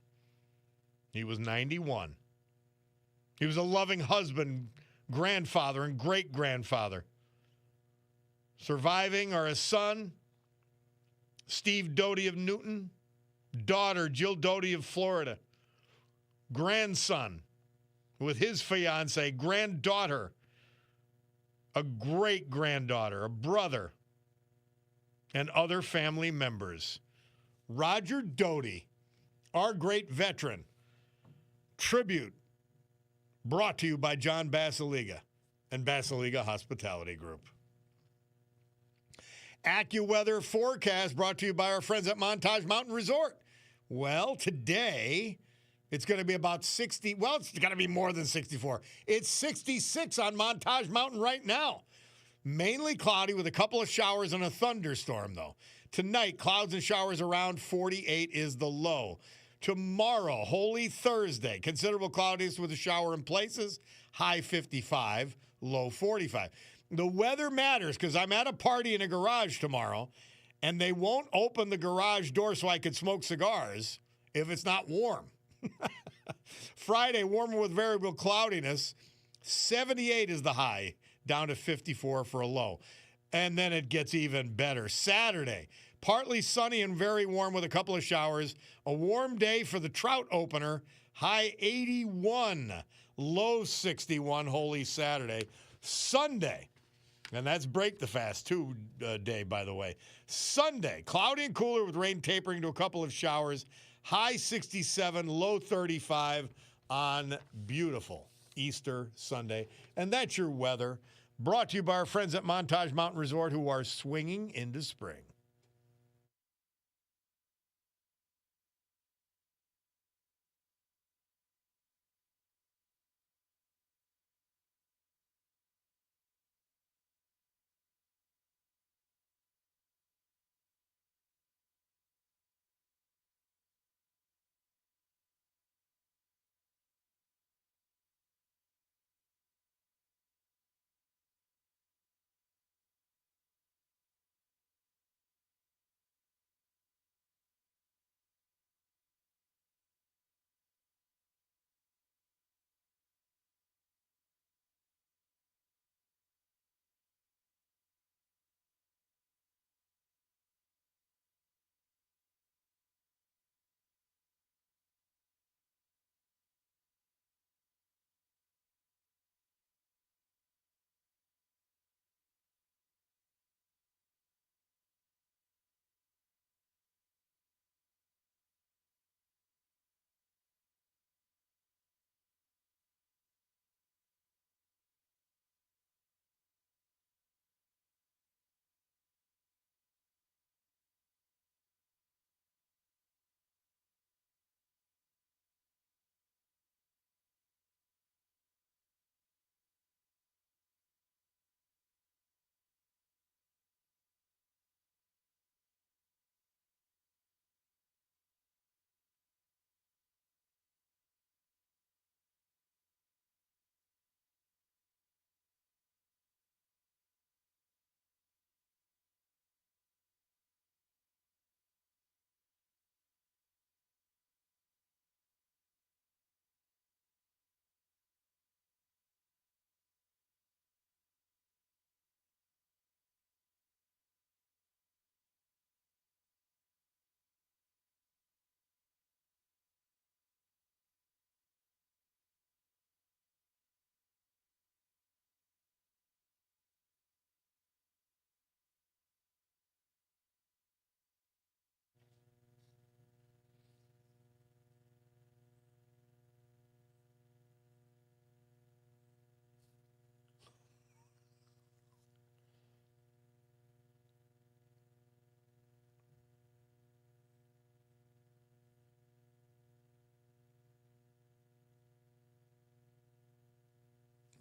He was 91. He was a loving husband, grandfather, and great-grandfather. Surviving are a son, Steve Doty of Newton, daughter, Jill Doty of Florida, grandson with his fiancee, granddaughter, a great-granddaughter, a brother, and other family members. Roger Doty, our great veteran. Tribute brought to you by John Basiliga and Basiliga Hospitality Group. AccuWeather forecast brought to you by our friends at Montage Mountain Resort. Well, today it's going to be about 60. Well, it's going to be more than 64. It's 66 on Montage Mountain right now. Mainly cloudy with a couple of showers and a thunderstorm, though. Tonight, clouds and showers around 48 is the low. Tomorrow, Holy Thursday, considerable cloudiness with a shower in places, high 55, low 45. The weather matters because I'm at a party in a garage tomorrow, and they won't open the garage door so I can smoke cigars if it's not warm. Friday, warmer with variable cloudiness, 78 is the high, down to 54 for a low. And then it gets even better. Saturday, partly sunny and very warm with a couple of showers. A warm day for the trout opener. High 81, low 61, Holy Saturday. Sunday, and that's Break the Fast 2 day, by the way. Sunday, cloudy and cooler with rain tapering to a couple of showers. High 67, low 35 on beautiful Easter Sunday. And that's your weather. Brought to you by our friends at Montage Mountain Resort, who are swinging into spring.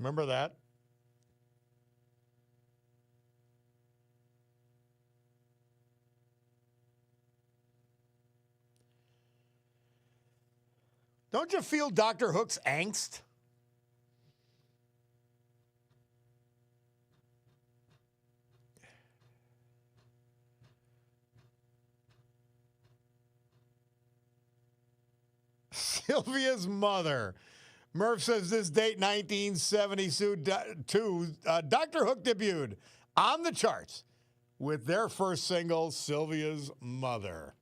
Remember that? Don't you feel Dr. Hook's angst? Sylvia's mother. Murph says this date, 1972, Dr. Hook debuted on the charts with their first single, Sylvia's Mother.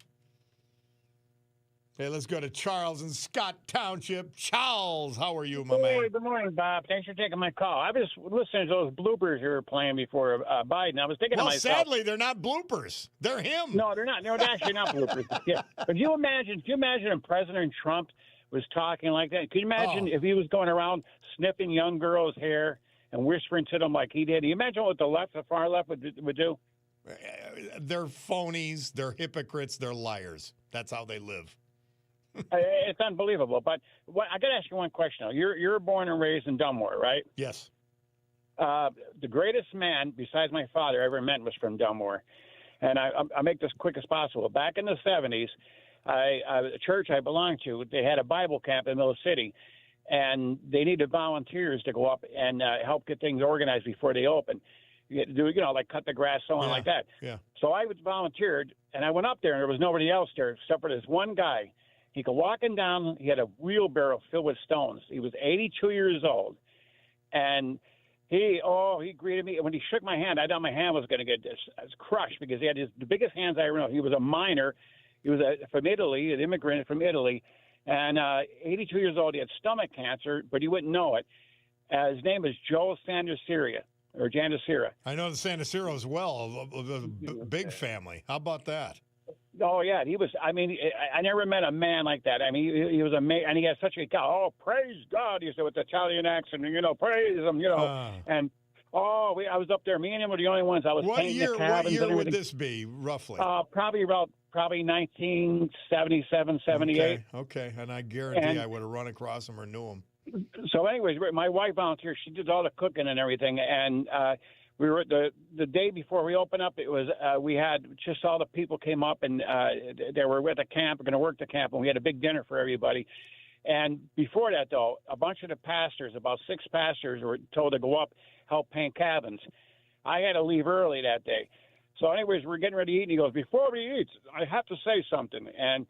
Okay, let's go to Charles in Scott Township. Charles, how are you, my man? Good morning, Bob. Thanks for taking my call. I was listening to those bloopers you were playing before Biden. I was thinking to myself. Well, sadly, they're not bloopers. They're him. No, they're not. No, they're actually not bloopers. Yeah. But can you imagine if President Trump was talking like that? Can you imagine if he was going around sniffing young girls' hair and whispering to them like he did? Can you imagine what the far left would do? They're phonies. They're hypocrites. They're liars. That's how they live. It's unbelievable. But I got to ask you one question. Now, you're born and raised in Dunmore, right? Yes. The greatest man besides my father I ever met was from Dunmore. And I make this quick as possible. Back in the 70s, the church I belonged to, they had a Bible camp in Mill City, and they needed volunteers to go up and help get things organized before they open. You had to do, like cut the grass, so on like that. Yeah. So I was volunteered, and I went up there, and there was nobody else there except for this one guy. He could walking down. He had a wheelbarrow filled with stones. He was 82 years old, and he greeted me. When he shook my hand, I thought my hand was going to get crushed because he had the biggest hands I ever know. He was a miner. He was from Italy, an immigrant from Italy, and 82 years old. He had stomach cancer, but you wouldn't know it. His name is Joe Sandacira, or Jandacira. I know the Sandacira as well, a big family. How about that? Oh, yeah. He was, I never met a man like that. I mean, he was amazing. And he had such a, praise God, he said with the Italian accent, praise him, And, I was up there. Me and him were the only ones. I was painting the cabins. What year would this be, roughly? Probably 1977, 78. Okay. And I guarantee I would have run across him or knew him. So anyways, my wife volunteered. She did all the cooking and everything. And we were the day before we opened up. It was we had just all the people came up and they were at the camp, going to work the camp, and we had a big dinner for everybody. And before that, though, a bunch of the pastors, about 6 pastors, were told to go up help paint cabins. I had to leave early that day. So, anyways, we're getting ready to eat, and he goes, "Before we eat, I have to say something." And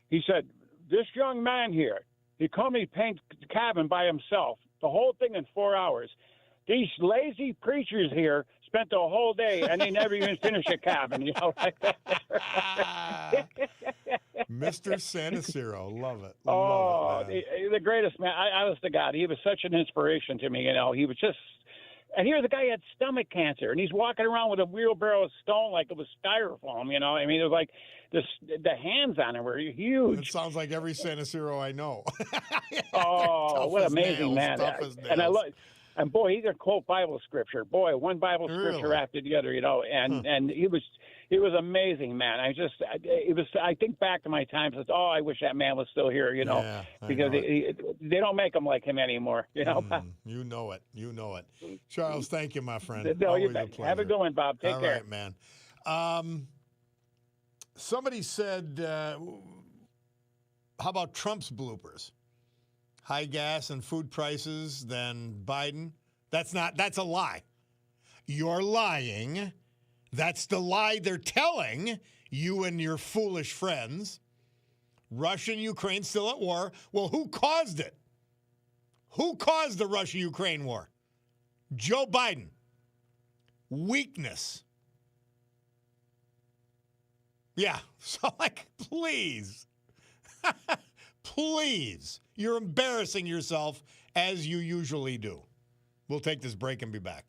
he said, "This young man here, he come and paint the cabin by himself, the whole thing in 4 hours. These lazy preachers here spent the whole day, and they never even finished a cabin." Mr. Sandacira, love it. The greatest man. Honest to God, he was such an inspiration to me. He was just. And here's the guy who had stomach cancer, and he's walking around with a wheelbarrow of stone like it was styrofoam. It was like the hands on him were huge. It sounds like every Sandacira I know. What an amazing man! And I love. And boy, he could quote Bible scripture. Boy, one Bible scripture after the other, and he was amazing, man. I think back to my times. I wish that man was still here, because they don't make them like him anymore, You know it. Charles, thank you, my friend. No, always a pleasure. Have a good one, Bob. Take care. All right, man. Somebody said, how about Trump's bloopers? High gas and food prices than Biden. That's a lie. You're lying. That's the lie they're telling you and your foolish friends. Russia and Ukraine still at war. Well, who caused it? Who caused the Russia-Ukraine war? Joe Biden. Weakness. Yeah. So, please. Please. You're embarrassing yourself as you usually do. We'll take this break and be back.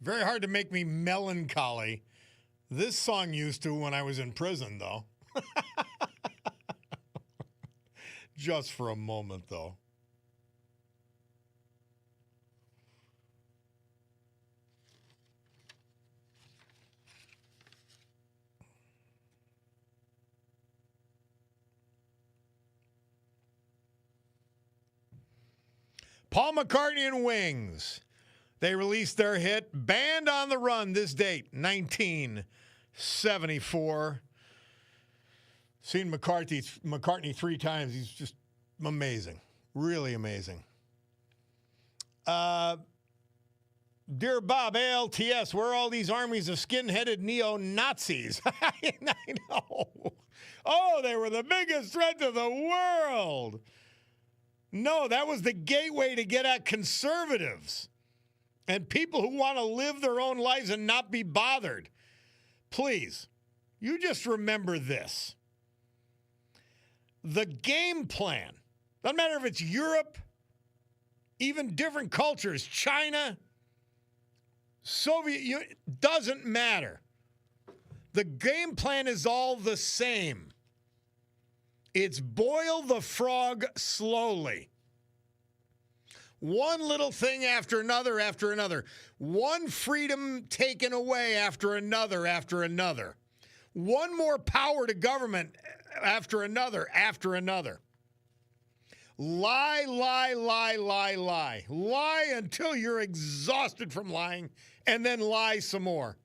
Very hard to make me melancholy. This song used to when I was in prison, though. Just for a moment, though. Paul McCartney and Wings. They released their hit, Band on the Run, this date, 1974. Seen McCartney 3 times. He's just amazing. Really amazing. Dear Bob, ALTS, where are all these armies of skin-headed neo-Nazis? I know. Oh, they were the biggest threat to the world. No, that was the gateway to get at conservatives and people who want to live their own lives and not be bothered. Please, you just remember this. The game plan, doesn't matter if it's Europe, even different cultures, China, Soviet Union, doesn't matter. The game plan is all the same. It's boil the frog slowly. One little thing after another after another. One freedom taken away after another after another. One more power to government after another after another. Lie, lie, lie, lie, lie. Lie until you're exhausted from lying, and then lie some more.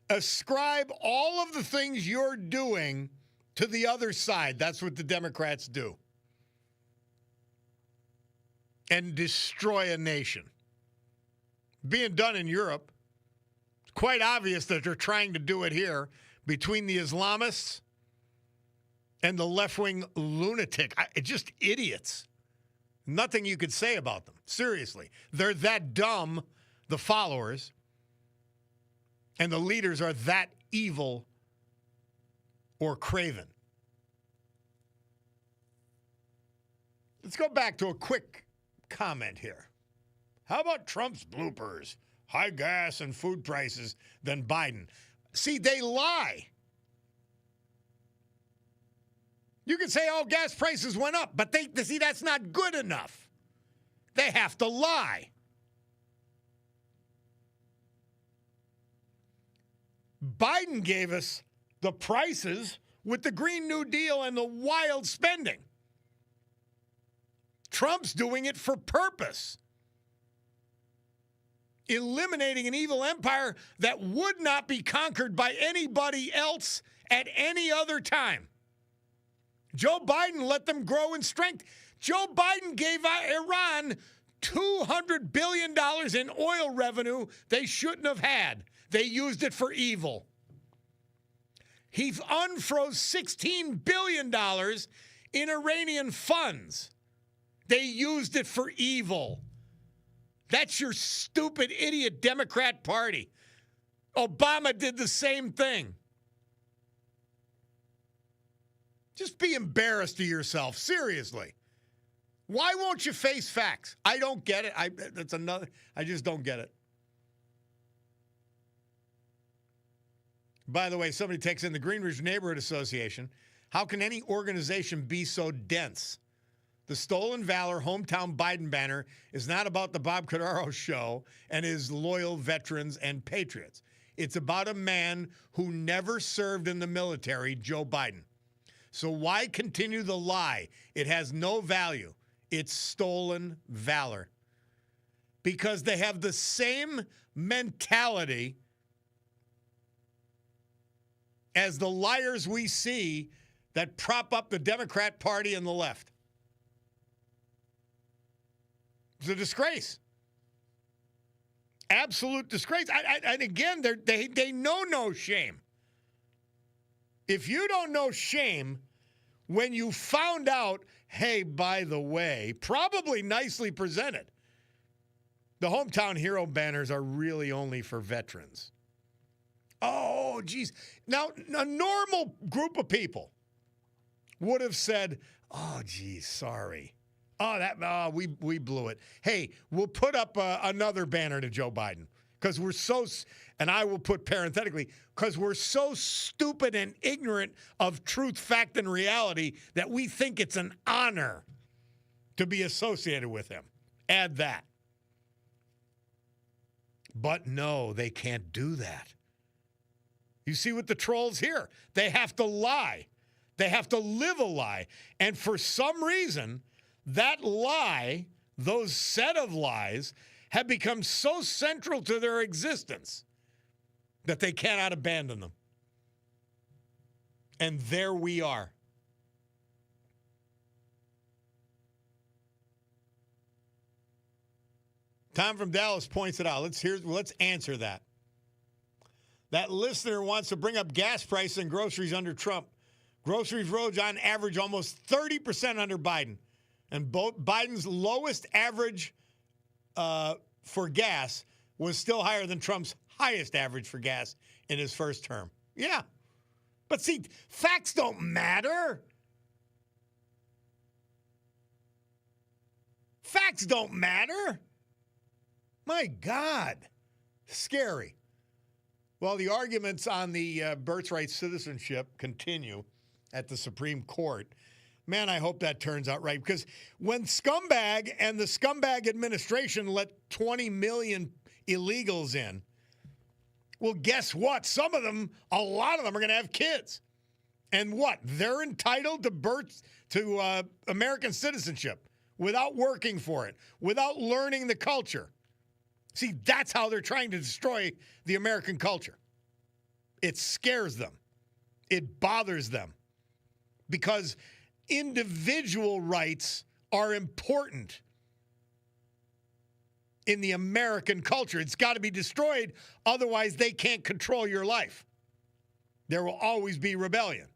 Ascribe all of the things you're doing to the other side. That's what the Democrats do. And destroy a nation. Being done in Europe. It's quite obvious that they're trying to do it here between the Islamists and the left-wing lunatic. Just idiots. Nothing you could say about them. Seriously. They're that dumb, the followers, and the leaders are that evil or craven. Let's go back to a quick comment here. How about Trump's bloopers? High gas and food prices than Biden. See, they lie. You can say, oh, gas prices went up, but see, that's not good enough. They have to lie. Biden gave us the prices with the Green New Deal and the wild spending. Trump's doing it for purpose. Eliminating an evil empire that would not be conquered by anybody else at any other time. Joe Biden let them grow in strength. Joe Biden gave Iran $200 billion in oil revenue they shouldn't have had. They used it for evil. He unfroze $16 billion in Iranian funds. They used it for evil. That's your stupid, idiot Democrat Party. Obama did the same thing. Just be embarrassed of yourself, seriously. Why won't you face facts? I don't get it. I just don't get it. By the way, somebody takes in the Green Ridge Neighborhood Association. How can any organization be so dense? The Stolen Valor Hometown Biden banner is not about the Bob Cordaro show and his loyal veterans and patriots. It's about a man who never served in the military, Joe Biden. So why continue the lie? It has no value. It's stolen valor. Because they have the same mentality as the liars we see that prop up the Democrat Party and the left. It's a disgrace. Absolute disgrace. And again, they know no shame. If you don't know shame, when you found out, hey, by the way, probably nicely presented, the hometown hero banners are really only for veterans. Oh, geez. Now, a normal group of people would have said, oh, geez, sorry. We blew it. Hey, we'll put up another banner to Joe Biden because we're so, and I will put parenthetically, because we're so stupid and ignorant of truth, fact, and reality that we think it's an honor to be associated with him. Add that. But no, they can't do that. You see what the trolls here? They have to lie. They have to live a lie. And for some reason, that lie, those set of lies, have become so central to their existence that they cannot abandon them. And there we are. Tom from Dallas points it out. Let's answer that. That listener wants to bring up gas prices and groceries under Trump. Groceries rose on average almost 30% under Biden. And Biden's lowest average for gas was still higher than Trump's highest average for gas in his first term. Yeah. But see, facts don't matter. Facts don't matter. My God. Scary. Well, the arguments on the birthright citizenship continue at the Supreme Court. Man, I hope that turns out right. Because when scumbag and the scumbag administration let 20 million illegals in, well, guess what? Some of them, a lot of them are going to have kids. And what? They're entitled to American citizenship without working for it, without learning the culture. See, that's how they're trying to destroy the American culture. It scares them. It bothers them. Because individual rights are important in the American culture. It's got to be destroyed. Otherwise, they can't control your life. There will always be rebellion.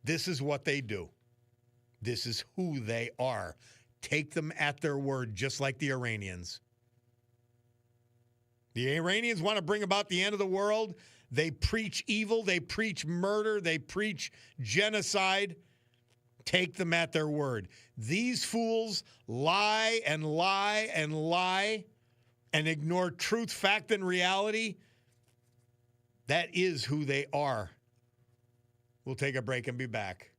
This is what they do. This is who they are. Take them at their word, just like the Iranians. The Iranians want to bring about the end of the world. They preach evil. They preach murder. They preach genocide. Take them at their word. These fools lie and lie and lie and ignore truth, fact, and reality. That is who they are. We'll take a break and be back.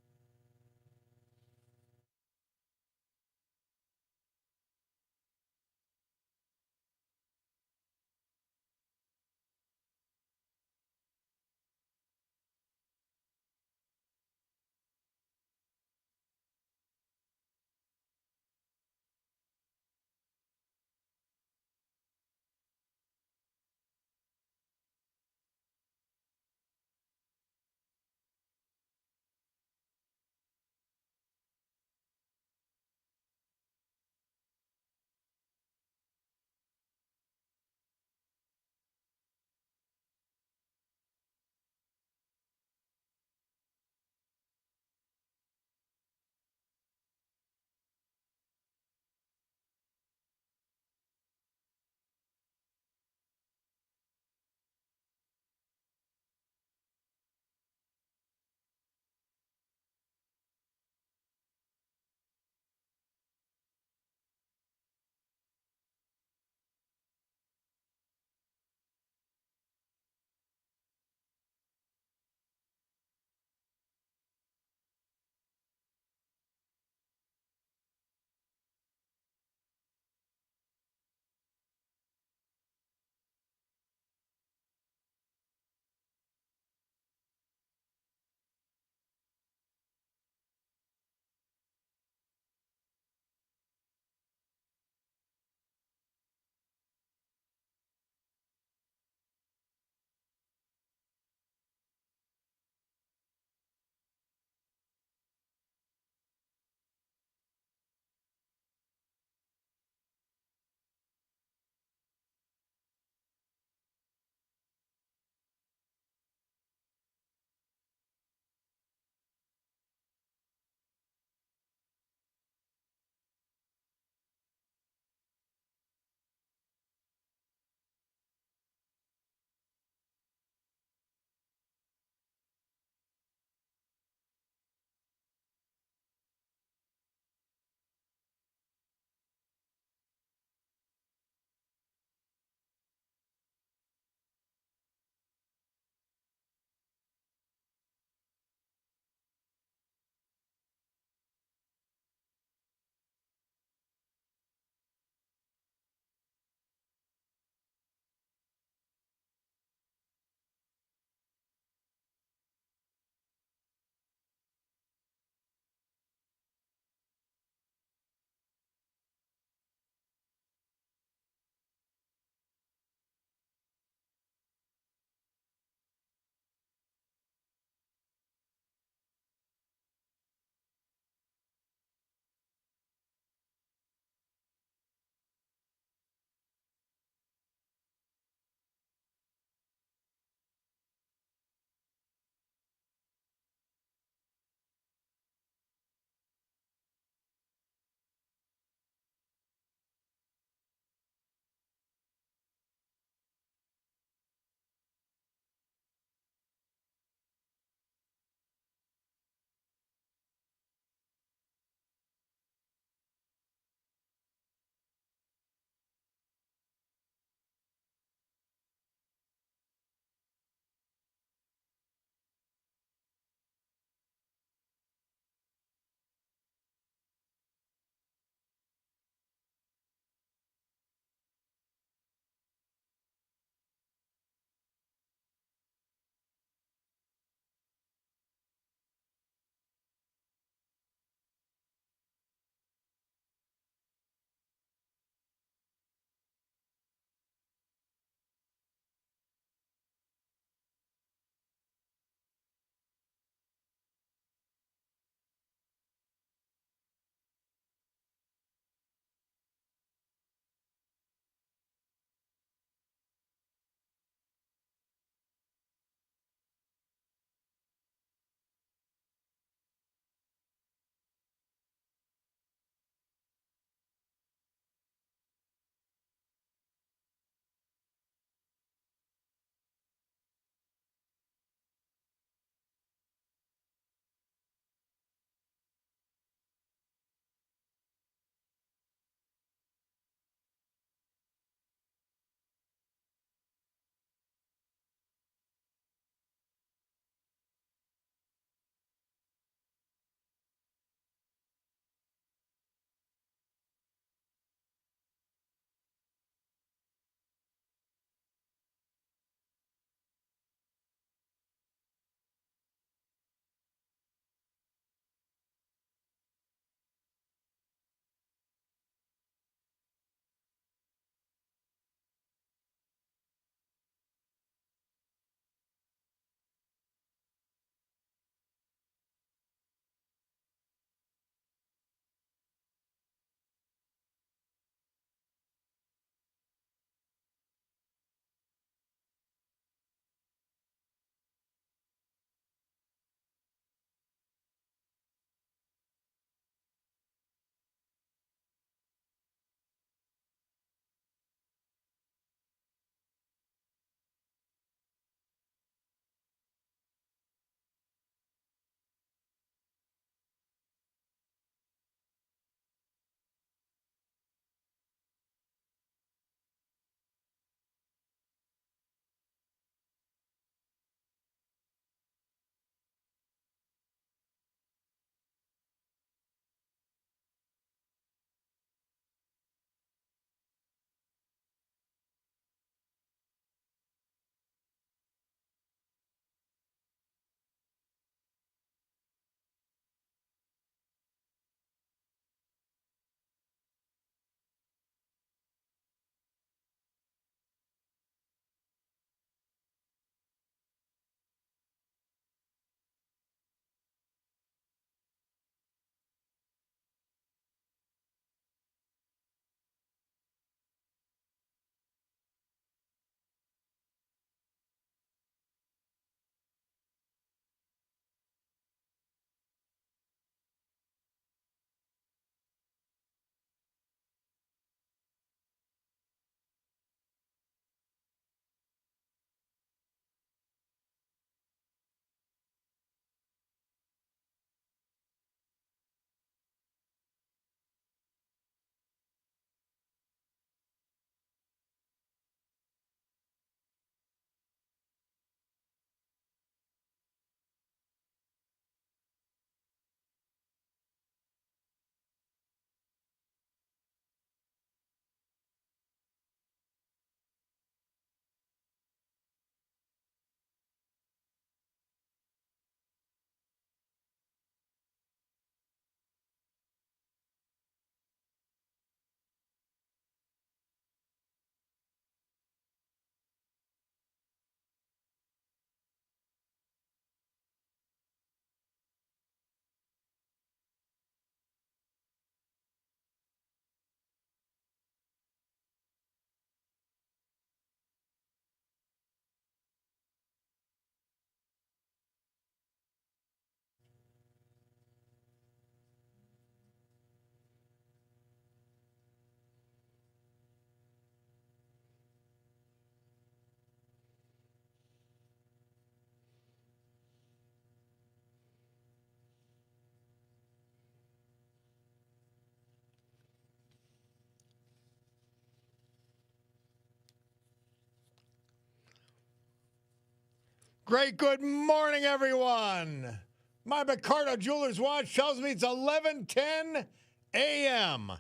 Great good morning, everyone. My Cordaro Jewelers watch tells me it's 11:10 a.m.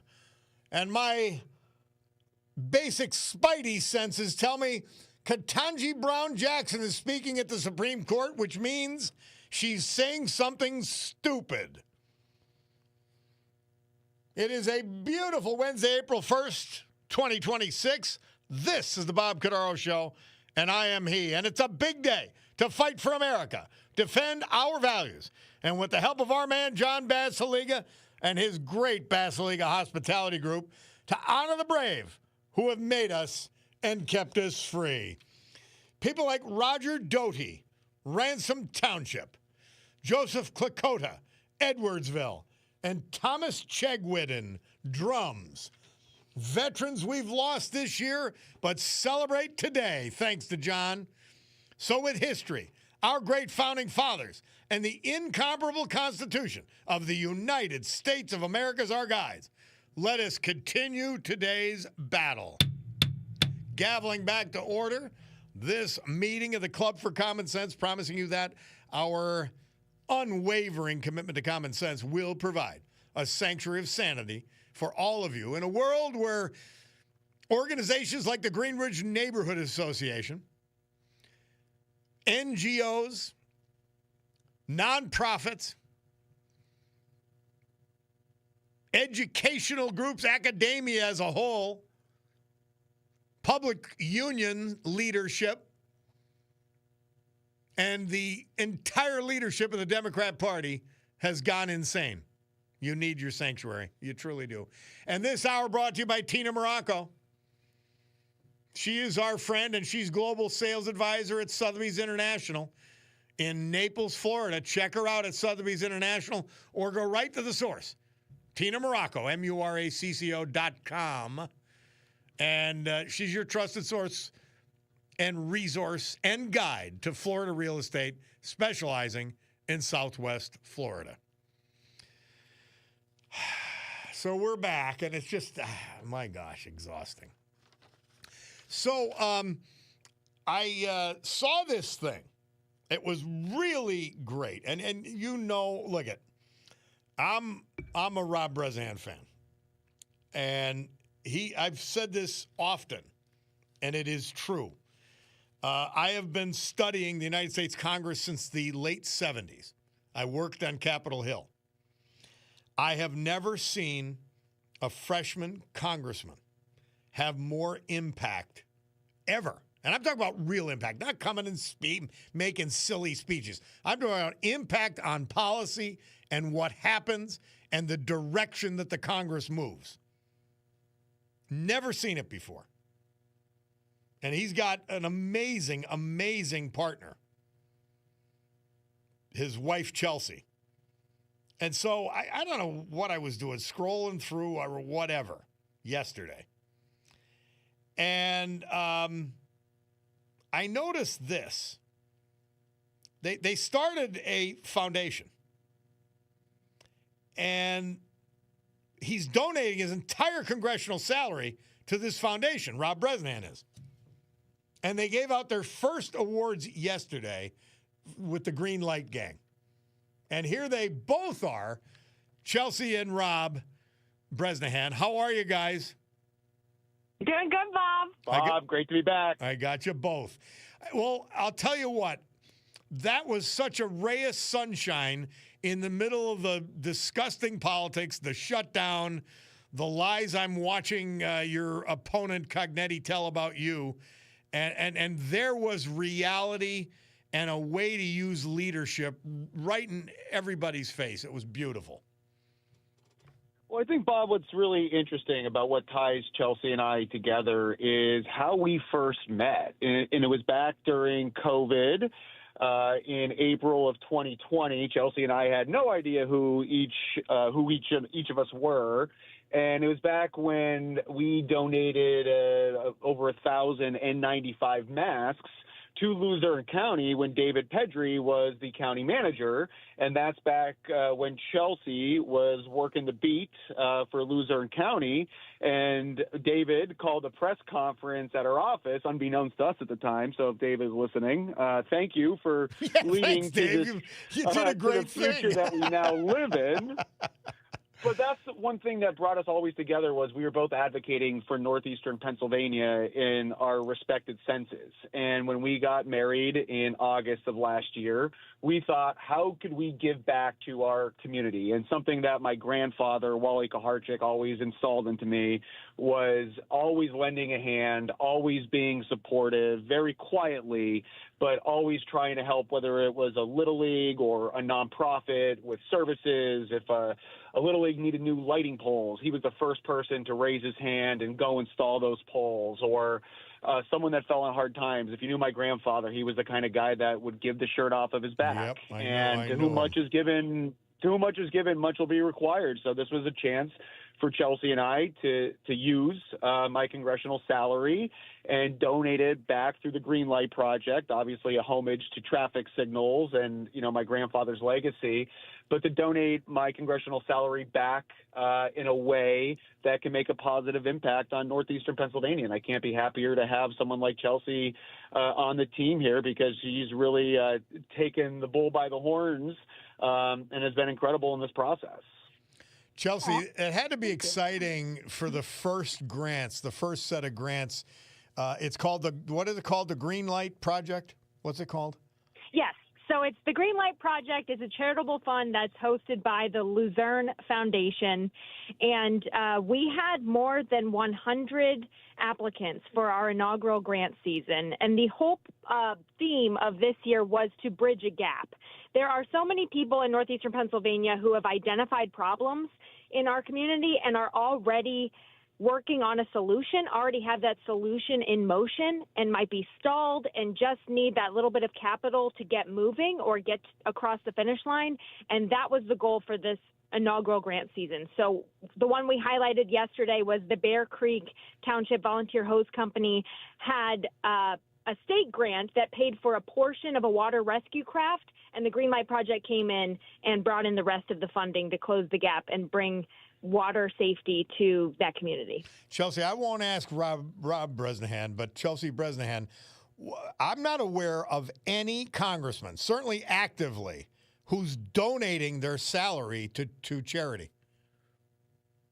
And my basic spidey senses tell me Ketanji Brown Jackson is speaking at the Supreme Court, which means she's saying something stupid. It is a beautiful Wednesday, April 1st, 2026. This is the Bob Cordaro Show, and I am he. And it's a big day to fight for America, defend our values, and with the help of our man, John Basiliga, and his great Basiliga Hospitality Group, to honor the brave who have made us and kept us free. People like Roger Doty, Ransom Township, Joseph Klakota, Edwardsville, and Thomas Chegwidden, Drums. Veterans we've lost this year, but celebrate today, thanks to John. So with history, our great founding fathers, and the incomparable Constitution of the United States of America as our guides, let us continue today's battle. Gaveling back to order, this meeting of the Club for Common Sense, promising you that our unwavering commitment to common sense will provide a sanctuary of sanity for all of you in a world where organizations like the Greenridge Neighborhood Association, NGOs, nonprofits, educational groups, academia as a whole, public union leadership, and the entire leadership of the Democrat Party has gone insane. You need your sanctuary. You truly do. And this hour brought to you by Tina Morocco. She is our friend, and she's global sales advisor at Sotheby's International in Naples, Florida. Check her out at Sotheby's International or go right to the source, Tina Morocco, MURACCO.com. And she's your trusted source and resource and guide to Florida real estate, specializing in Southwest Florida. So we're back, and it's just, my gosh, exhausting. So I saw this thing. It was really great. And you know, look it, I'm a Rob Bresnahan fan. And I've said this often, and it is true. I have been studying the United States Congress since the late 70s. I worked on Capitol Hill. I have never seen a freshman congressman have more impact ever. And I'm talking about real impact, not coming and making silly speeches. I'm talking about impact on policy and what happens and the direction that the Congress moves. Never seen it before. And he's got an amazing, amazing partner, his wife, Chelsea. And so I don't know what I was doing, scrolling through or whatever yesterday. And I noticed this. They started a foundation. And he's donating his entire congressional salary to this foundation, Rob Bresnahan is. And they gave out their first awards yesterday with the Green Light Gang. And here they both are, Chelsea and Rob Bresnahan. How are you guys? Doing good, Bob. Bob, great to be back. I got you both. Well, I'll tell you what. That was such a ray of sunshine in the middle of the disgusting politics, the shutdown, the lies I'm watching your opponent Cognetti tell about you. And there was reality and a way to use leadership right in everybody's face. It was beautiful. Well, I think, Bob, what's really interesting about what ties Chelsea and I together is how we first met. And it was back during COVID in April of 2020. Chelsea and I had no idea who each of us were. And it was back when we donated over 1,000 N95 masks to Luzerne County when David Pedri was the county manager, and that's back when Chelsea was working the beat for Luzerne County, and David called a press conference at our office, unbeknownst to us at the time. So if David is listening, thank you for leading thanks, to Dave. this You did a great to the future thing. that we now live in. But that's one thing that brought us always together was we were both advocating for northeastern Pennsylvania in our respected senses. And when we got married in August of last year, we thought, how could we give back to our community? And something that my grandfather, Wally Kaharchik, always installed into me was always lending a hand, always being supportive, very quietly, but always trying to help, whether it was a Little League or a nonprofit with services. If a Little League needed new lighting poles, he was the first person to raise his hand and go install those poles. Or someone that fell on hard times. If you knew my grandfather, he was the kind of guy that would give the shirt off of his back. Yep, to whom much is given, much will be required. So this was a chance for Chelsea and I to use my congressional salary and donate it back through the Green Light Project, obviously a homage to traffic signals and, my grandfather's legacy, but to donate my congressional salary back in a way that can make a positive impact on northeastern Pennsylvania. And I can't be happier to have someone like Chelsea on the team here, because she's really taken the bull by the horns and has been incredible in this process. Chelsea, it had to be exciting for the first grants, the first set of grants. It's called what is it called? The Green Light Project? What's it called? Yes. So it's the Green Light Project. Is a charitable fund that's hosted by the Luzerne Foundation. And we had more than 100 applicants for our inaugural grant season. And the whole theme of this year was to bridge a gap. There are so many people in northeastern Pennsylvania who have identified problems in our community and are already working on a solution, already have that solution in motion and might be stalled and just need that little bit of capital to get moving or get across the finish line. And that was the goal for this inaugural grant season. So the one we highlighted yesterday was the Bear Creek Township Volunteer Hose Company had a state grant that paid for a portion of a water rescue craft, and the Green Light Project came in and brought in the rest of the funding to close the gap and bring water safety to that community. Chelsea, I won't ask Rob Bresnahan, but Chelsea Bresnahan, I'm not aware of any congressman, certainly actively, who's donating their salary to charity.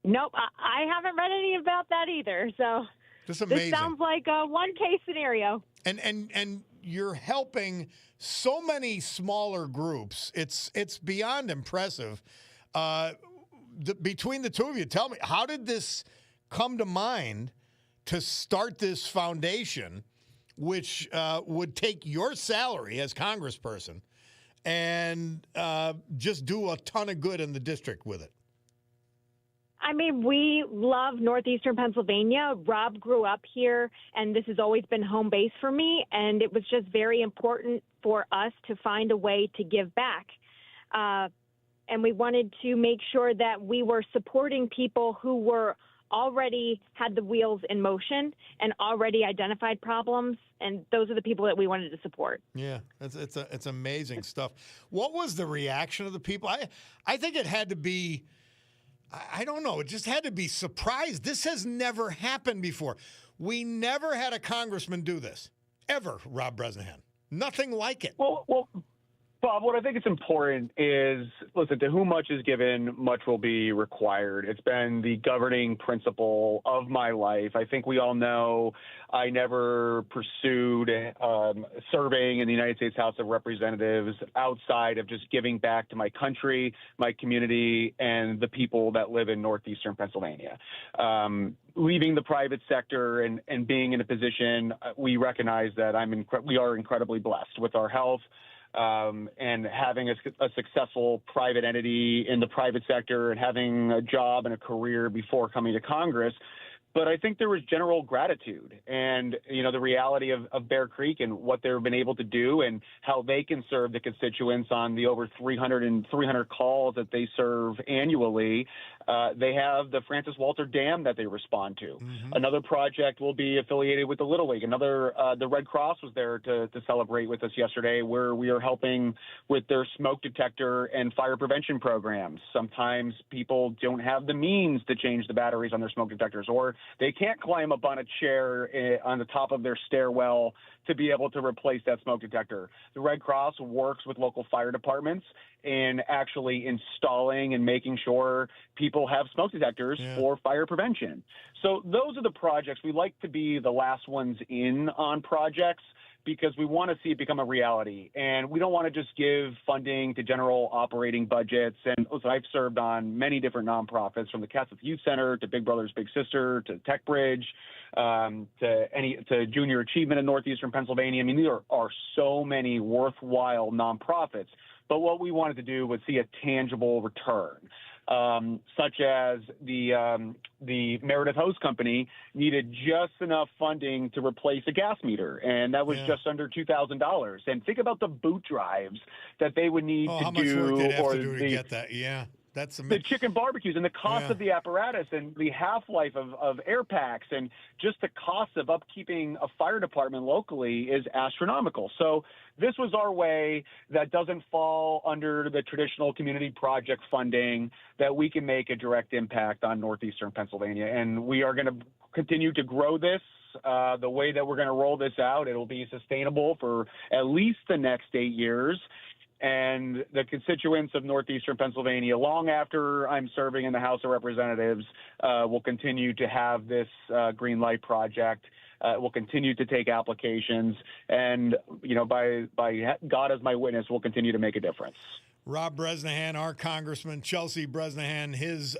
Nope, I haven't read any about that either. So this sounds like a one-case scenario. And you're helping so many smaller groups. It's beyond impressive. Between the two of you, tell me, how did this come to mind to start this foundation, which would take your salary as congressperson and just do a ton of good in the district with it? I mean, we love northeastern Pennsylvania. Rob grew up here, and this has always been home base for me, and it was just very important for us to find a way to give back. And we wanted to make sure that we were supporting people who were already had the wheels in motion and already identified problems, and those are the people that we wanted to support. Yeah, it's amazing stuff. What was the reaction of the people? I think it had to be, I don't know, it just had to be surprised. This has never happened before. We never had a congressman do this, ever, Rob Bresnahan. Nothing like it. Well, Bob, what I think is important is, listen, to whom much is given, much will be required. It's been the governing principle of my life. I think we all know I never pursued serving in the United States House of Representatives outside of just giving back to my country, my community, and the people that live in northeastern Pennsylvania. Leaving the private sector and being in a position, we recognize that we are incredibly blessed with our health. And having a successful private entity in the private sector and having a job and a career before coming to Congress. But I think there was general gratitude and, the reality of Bear Creek and what they've been able to do and how they can serve the constituents on the over 300 calls that they serve annually. They have the Francis Walter Dam that they respond to. Mm-hmm. Another project will be affiliated with the Little League. The Red Cross was there to celebrate with us yesterday, where we are helping with their smoke detector and fire prevention programs. Sometimes people don't have the means to change the batteries on their smoke detectors, or they can't climb up on a chair on the top of their stairwell to be able to replace that smoke detector. The Red Cross works with local fire departments in actually installing and making sure people have smoke detectors for fire prevention. So those are the projects. We like to be the last ones in on projects because we want to see it become a reality. And we don't want to just give funding to general operating budgets. And listen, I've served on many different nonprofits, from the Catholic Youth Center to Big Brothers Big Sister to Tech Bridge, to Junior Achievement in Northeastern Pennsylvania. I mean, there are so many worthwhile nonprofits. But what we wanted to do was see a tangible return. Such as the Meredith Hose Company needed just enough funding to replace a gas meter, and that was just under $2,000. And think about the boot drives that they would need to how much work they'd have to do to get that. Yeah. That's the chicken barbecues and the cost of the apparatus and the half-life of air packs, and just the cost of upkeeping a fire department locally is astronomical. So this was our way that doesn't fall under the traditional community project funding, that we can make a direct impact on Northeastern Pennsylvania. And we are going to continue to grow this. The way that we're going to roll this out, it'll be sustainable for at least the next 8 years. And the constituents of Northeastern Pennsylvania, long after I'm serving in the House of Representatives, will continue to have this green light project. We'll continue to take applications, and by God as my witness, we'll continue to make a difference. Rob Bresnahan, our Congressman, Chelsea Bresnahan, his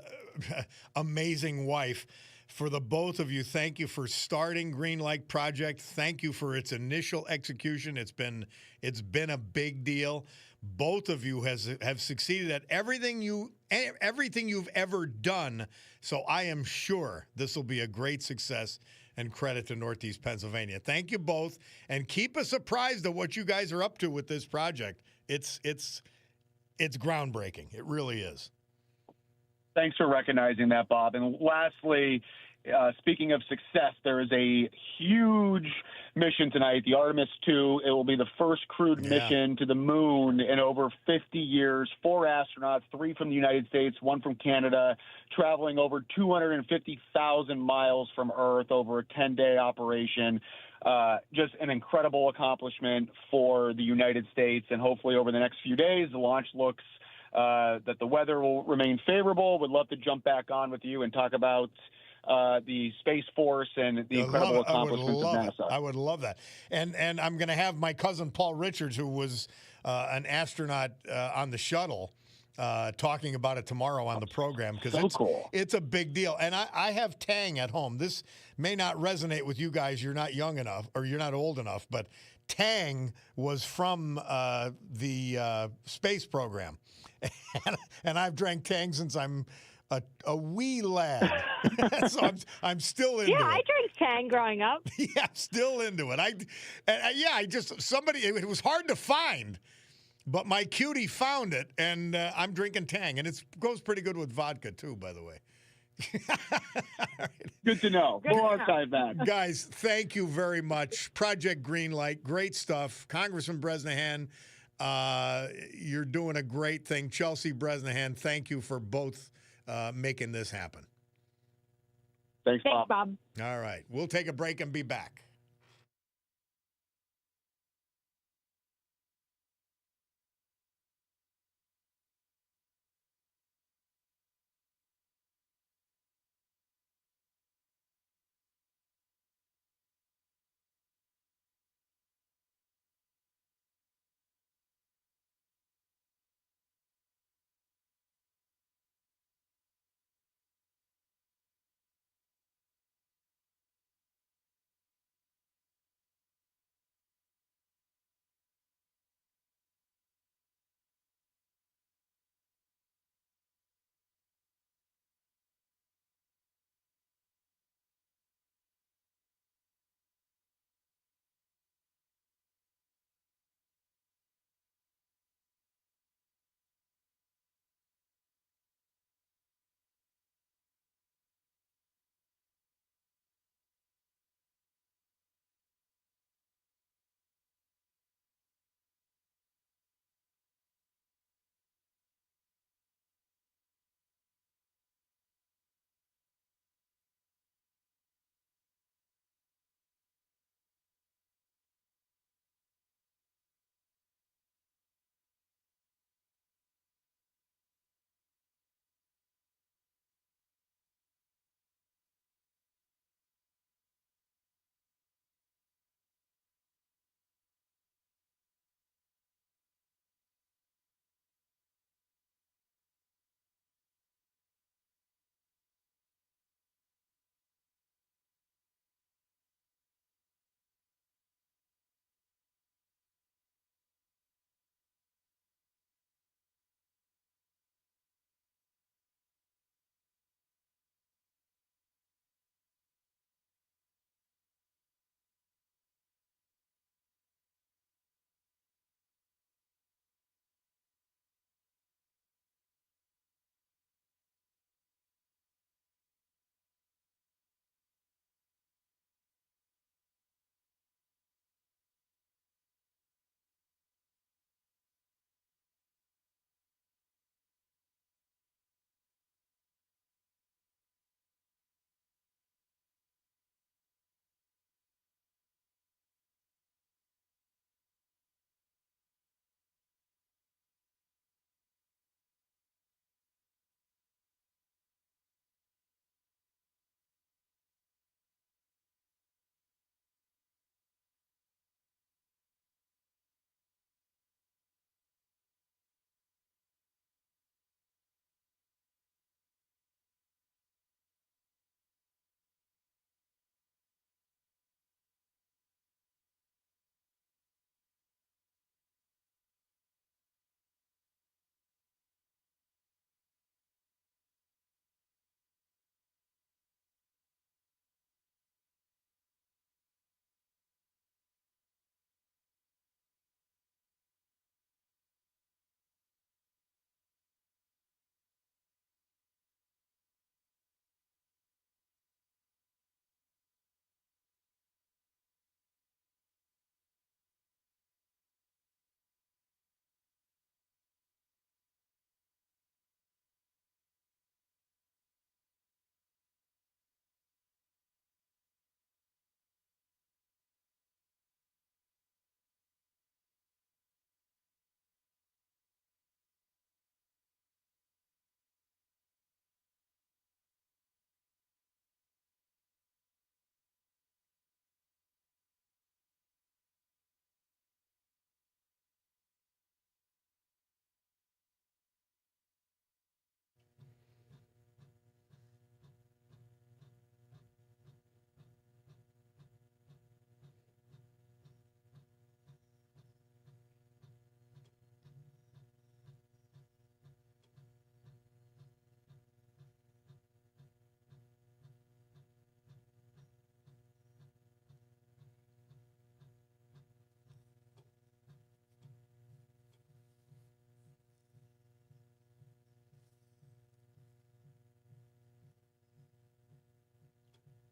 amazing wife. For the both of you, thank you for starting Green Light Project. Thank you for its initial execution. It's been a big deal. Both of you have succeeded at everything you've ever done. So I am sure this will be a great success and credit to Northeast Pennsylvania. Thank you both, and keep us apprised of what you guys are up to with this project. It's groundbreaking. It really is. Thanks for recognizing that, Bob. And lastly, speaking of success, there is a huge mission tonight, the Artemis II. It will be the first crewed mission to the moon in over 50 years. 4 astronauts, 3 from the United States, 1 from Canada, traveling over 250,000 miles from Earth over a 10-day operation. Just an incredible accomplishment for the United States. And hopefully over the next few days, the launch looks that the weather will remain favorable. Would love to jump back on with you and talk about the Space Force and the incredible accomplishments of NASA. I would love that. And I'm going to have my cousin Paul Richards, who was an astronaut on the shuttle, talking about it tomorrow on the program, because it's a big deal. And I have Tang at home. This may not resonate with you guys. You're not young enough, or you're not old enough, but Tang was from the space program. And I've drank Tang since I'm a wee lad. So I'm still into it. Yeah, I drank Tang growing up. Yeah, I'm still into it. It was hard to find, but my cutie found it, and I'm drinking Tang, and it goes pretty good with vodka too, by the way. Good to know. More on time, man. Guys, thank you very much. Project Greenlight, great stuff. Congressman Bresnahan, you're doing a great thing. Chelsea Bresnahan, thank you for both making this happen. Thanks, Bob. All right. We'll take a break and be back.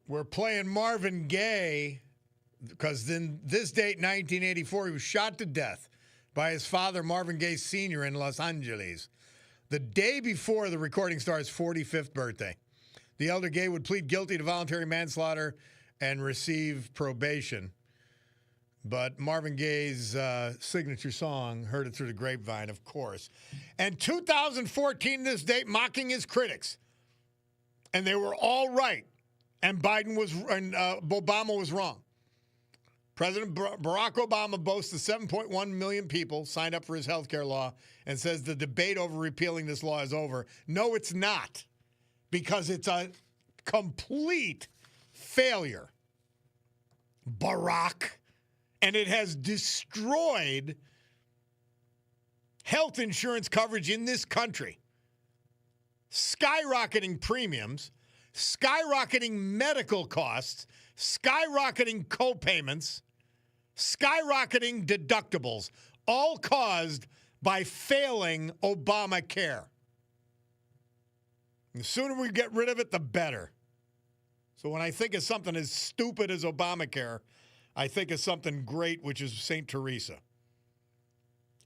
We're playing Marvin Gaye because then this date, 1984, he was shot to death by his father, Marvin Gaye Sr. in Los Angeles. The day before the recording star's 45th birthday, the elder Gaye would plead guilty to voluntary manslaughter and receive probation. But Marvin Gaye's signature song, Heard It Through the Grapevine, of course. And 2014, this date, mocking his critics. And they were all right. And Obama was wrong. President Barack Obama boasts that 7.1 million people signed up for his health care law and says the debate over repealing this law is over. No, it's not, because it's a complete failure, Barack, and it has destroyed health insurance coverage in this country. Skyrocketing premiums, skyrocketing medical costs, skyrocketing co-payments, skyrocketing deductibles, all caused by failing Obamacare. The sooner we get rid of it, the better. So when I think of something as stupid as Obamacare, I think of something great, which is St. Teresa.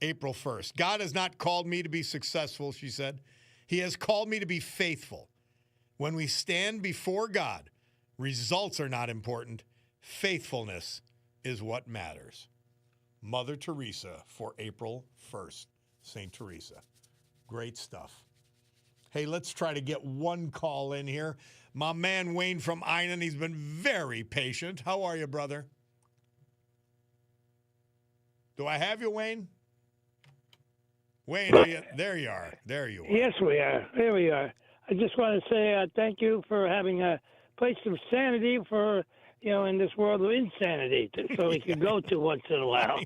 April 1st. God has not called me to be successful, she said. He has called me to be faithful. When we stand before God, results are not important. Faithfulness is what matters. Mother Teresa for April 1st. St. Teresa. Great stuff. Hey, let's try to get one call in here. My man Wayne from Einan, he's been very patient. How are you, brother? Do I have you, Wayne? Wayne, there you are. There you are. Yes, we are. There we are. I just want to say thank you for having a place of sanity for, in this world of insanity, so we can go to once in a while.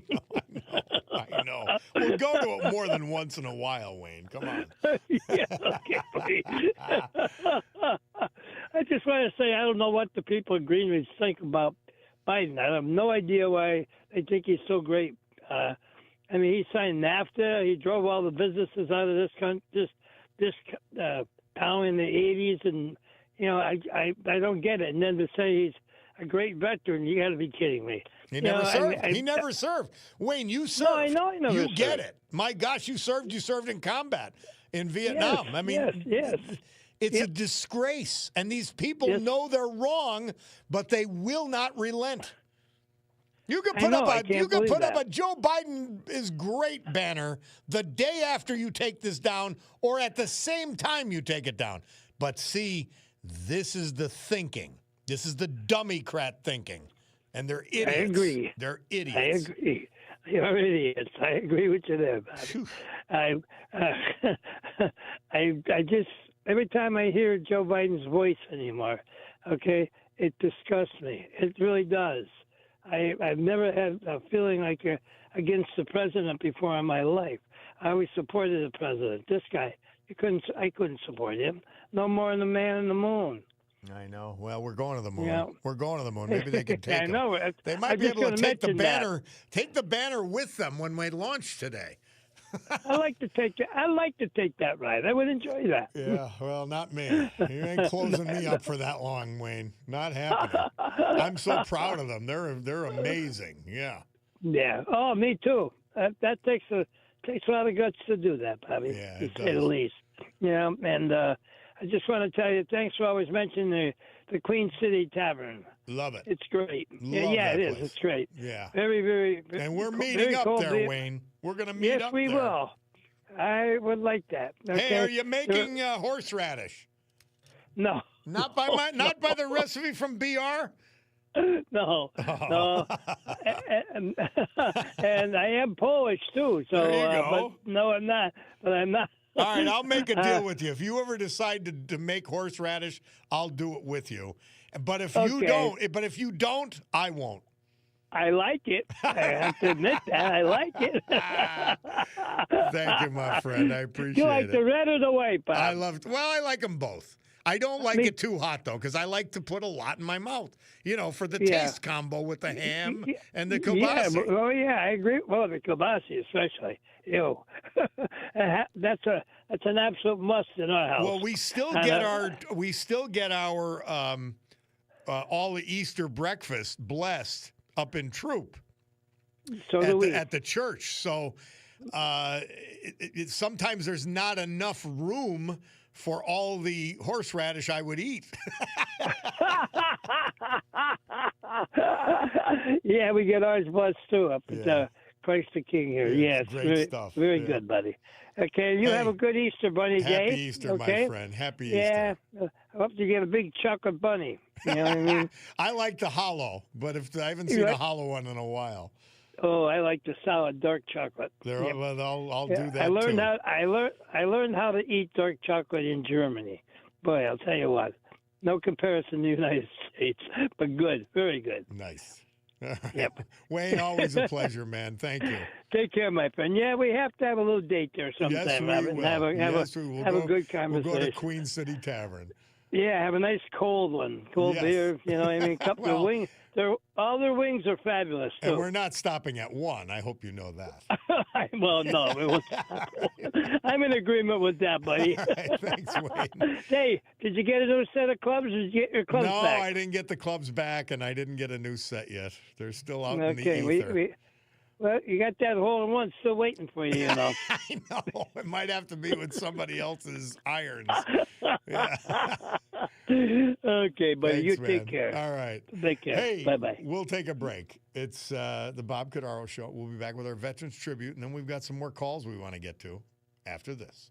I know. We'll go to it more than once in a while, Wayne. Come on. Yeah, okay, please. I just want to say I don't know what the people in Greenwich think about Biden. I have no idea why they think he's so great. He signed NAFTA. He drove all the businesses out of this town in the 80s, and I don't get it. And then to say he's a great veteran, you got to be kidding me. He never served. He never served. Wayne, you served. No, I know he never served. You get it. My gosh, you served. You served in combat in Vietnam. Yes. It's a disgrace, and these people know they're wrong, but they will not relent. You can put up a Joe Biden is great banner the day after you take this down or at the same time you take it down. But see, this is the thinking. This is the dummy-crat thinking. And they're idiots. I agree. They're idiots. I agree. You're idiots. I agree with you there, Bobby. I just, every time I hear Joe Biden's voice anymore, okay, it disgusts me. It really does. I've never had a feeling like against the president before in my life. I always supported the president. This guy, I couldn't support him. No more than the man in the moon. I know. Well, we're going to the moon. Yeah. We're going to the moon. Maybe they can take I know. They might be able to take the banner with them when we launch today. I like to take that ride. I would enjoy that. Yeah, well, not me. You ain't closing me up for that long, Wayne. Not happening. I'm so proud of them. They're amazing. Yeah. Yeah. Oh, me too. That takes a lot of guts to do that, Bobby. Yeah, to it say the does. least. Yeah, and I just want to tell you, thanks for always mentioning the Queen City Tavern. Love it. It's great. Love yeah, that it is. place. It's great. Yeah. Very, very. And we're meeting very up cold there, beer. Wayne. We're going to meet up there. Yes, we will. I would like that. Okay? Hey, are you making horseradish? No. Not by the recipe from BR? No. No. and I am Polish too. So, There you go. But no, I'm not. But I'm not. All right, I'll make a deal with you. If you ever decide to make horseradish, I'll do it with you. But if you don't, I won't. I like it. I have to admit that. I like it. Thank you, my friend. I appreciate it. You like the red or the white, Bob? I like them both. I don't like it too hot, though, because I like to put a lot in my mouth, for the taste combo with the ham and the kielbasa. Yeah, I agree. Well, the kielbasa especially. Ew. That's an absolute must in our house. Well, we still get our all the Easter breakfast blessed up in Troop So do we. at the church. So sometimes there's not enough room for all the horseradish I would eat. Yeah, we get ours blessed too up at Christ the King here. Yeah, Yes, great very, stuff. very Yeah. good, buddy. Okay, you have a good Easter bunny day. Happy Easter, okay? my friend. Happy Yeah, Easter. I hope you get a big chocolate bunny. You know what I mean? I like the hollow, but if I haven't seen a hollow one in a while. Oh, I like the solid dark chocolate. Well, I'll do that I learned too. I learned how to eat dark chocolate in Germany. Boy, I'll tell you what, no comparison to the United States, but good, very good. Nice. Yep. Wayne, always a pleasure, man. Thank you. Take care, my friend. Yeah, we have to have a little date there sometime. Yes, we Robin. will. Have a good conversation. We'll go to Queen City Tavern. Yeah, have a nice cold one, cold Yes. beer. You know what I mean? Couple of wings. All their wings are fabulous too. And we're not stopping at one. I hope you know that. Well, no, it was, I'm in agreement with that, buddy. All right, thanks, Wayne. Hey, did you get a new set of clubs? Or did you get your clubs No, back? I didn't get the clubs back, and I didn't get a new set yet. They're still out in Okay, the ether. well, you got that hole-in-one still waiting for you, you know. I know. It might have to be with somebody else's irons. Yeah. Okay, buddy, Thanks, you man. take care. All right. Take care. Hey, Bye-bye. we'll take a break. It's the Bob Cordaro Show. We'll be back with our Veterans Tribute, and then we've got some more calls we want to get to after this.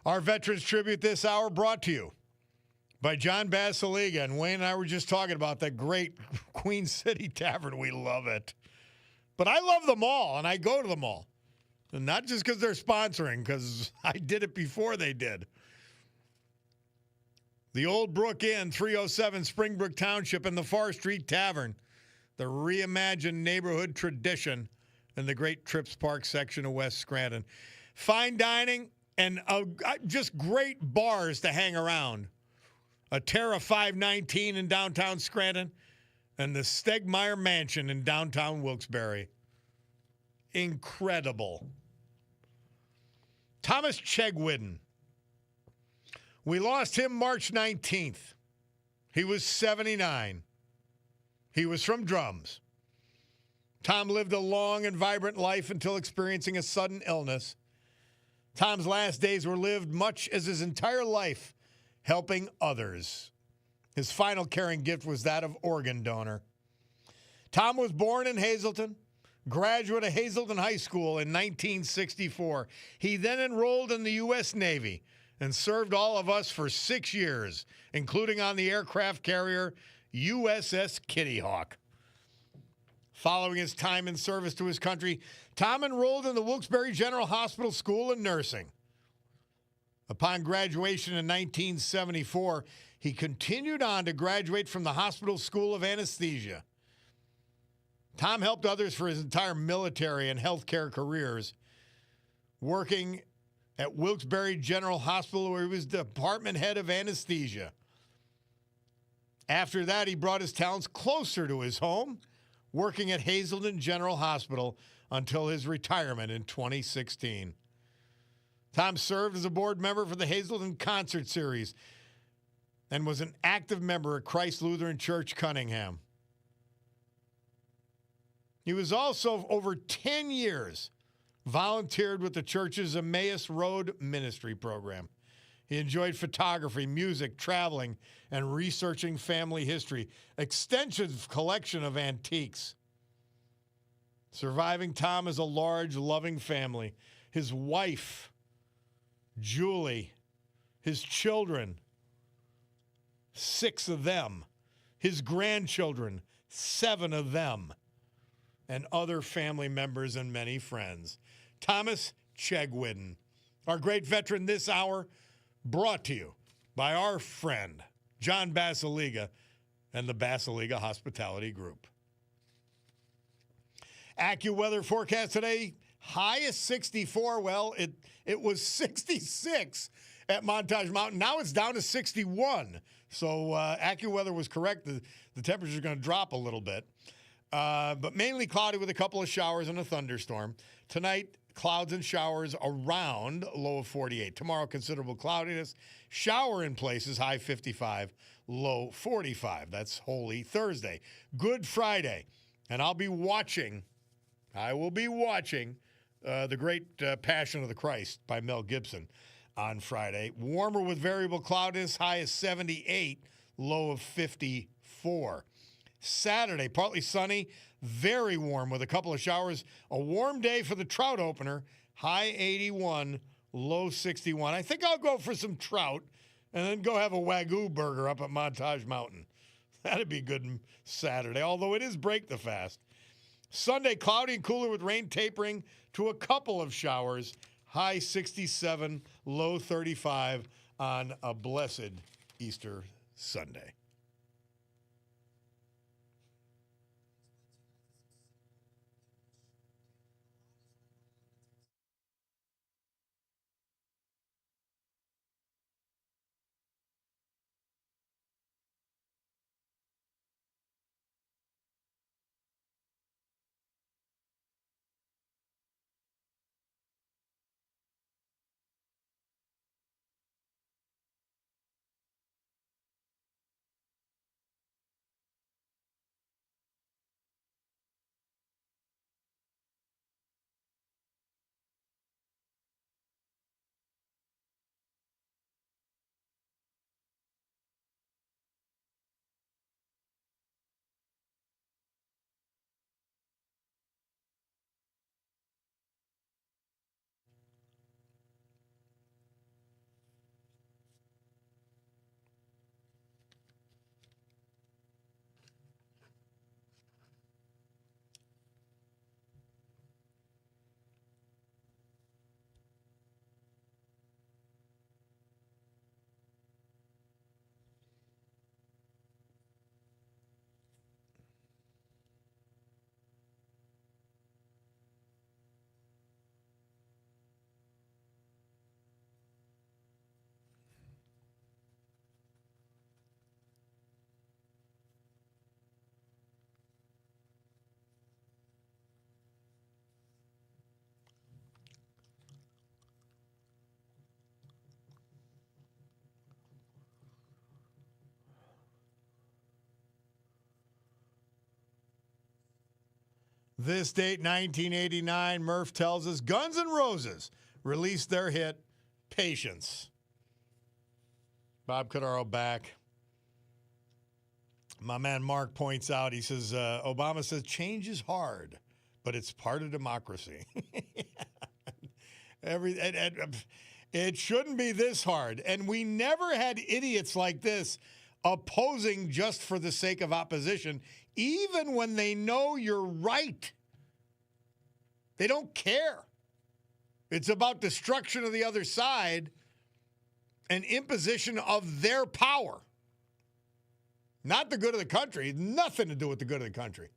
Our Veterans Tribute this hour brought to you by John Basiliga. And Wayne and I were just talking about that great Queen City Tavern. We love it. But I love them all, and I go to them all. And not just because they're sponsoring, because I did it before they did. The Old Brook Inn, 307 Springbrook Township, and the Far Street Tavern, the reimagined neighborhood tradition in the Great Trips Park section of West Scranton. Fine dining and just great bars to hang around. A Terra 519 in downtown Scranton and the Stegmeyer Mansion in downtown Wilkes-Barre. Incredible. Thomas Chegwidden. We lost him March 19th. He was 79. He was from drums. Tom lived a long and vibrant life until experiencing a sudden illness. Tom's last days were lived much as his entire life, helping others. His final caring gift was that of organ donor. Tom was born in Hazleton, graduate of Hazleton High School in 1964. He then enrolled in the U.S. Navy and served all of us for 6 years, including on the aircraft carrier USS Kitty Hawk. Following his time in service to his country, Tom enrolled in the Wilkes-Barre General Hospital School of Nursing. Upon graduation in 1974, he continued on to graduate from the Hospital School of Anesthesia. Tom helped others for his entire military and healthcare careers, working at Wilkes-Barre General Hospital, where he was department head of anesthesia. After that, he brought his talents closer to his home, working at Hazleton General Hospital until his retirement in 2016. Tom served as a board member for the Hazleton Concert Series and was an active member at Christ Lutheran Church, Cunningham. He was also, over 10 years, volunteered with the church's Emmaus Road Ministry program. He enjoyed photography, music, traveling, and researching family history. Extensive collection of antiques. Surviving Tom is a large, loving family. His wife, Julie, his children, 6 of them, his grandchildren, 7 of them, and other family members and many friends. Thomas Chegwidden, our great veteran this hour, brought to you by our friend, John Basiliga and the Basiliga Hospitality Group. AccuWeather forecast today, high is 64. Well, it was 66 at Montage Mountain. Now it's down to 61. So AccuWeather was correct. The temperature is going to drop a little bit. But mainly cloudy with a couple of showers and a thunderstorm. Tonight, clouds and showers around, low of 48. Tomorrow, considerable cloudiness. Shower in places, high 55, low 45. That's Holy Thursday. Good Friday. And I will be watching The Great Passion of the Christ by Mel Gibson on Friday. Warmer with variable cloudiness, high of 78, low of 54. Saturday, partly sunny, very warm with a couple of showers. A warm day for the trout opener, high 81, low 61. I think I'll go for some trout and then go have a Wagyu burger up at Montage Mountain. That'd be good Saturday, although it is break the fast. Sunday, cloudy and cooler with rain tapering to a couple of showers, high 67, low 35 on a blessed Easter Sunday. This date, 1989, Murph tells us Guns N' Roses released their hit, Patience. Bob Cordaro back. My man Mark points out, he says, Obama says change is hard, but it's part of democracy. It shouldn't be this hard. And we never had idiots like this opposing just for the sake of opposition, even when they know you're right. They don't care. It's about destruction of the other side and imposition of their power. Not the good of the country. Nothing to do with the good of the country.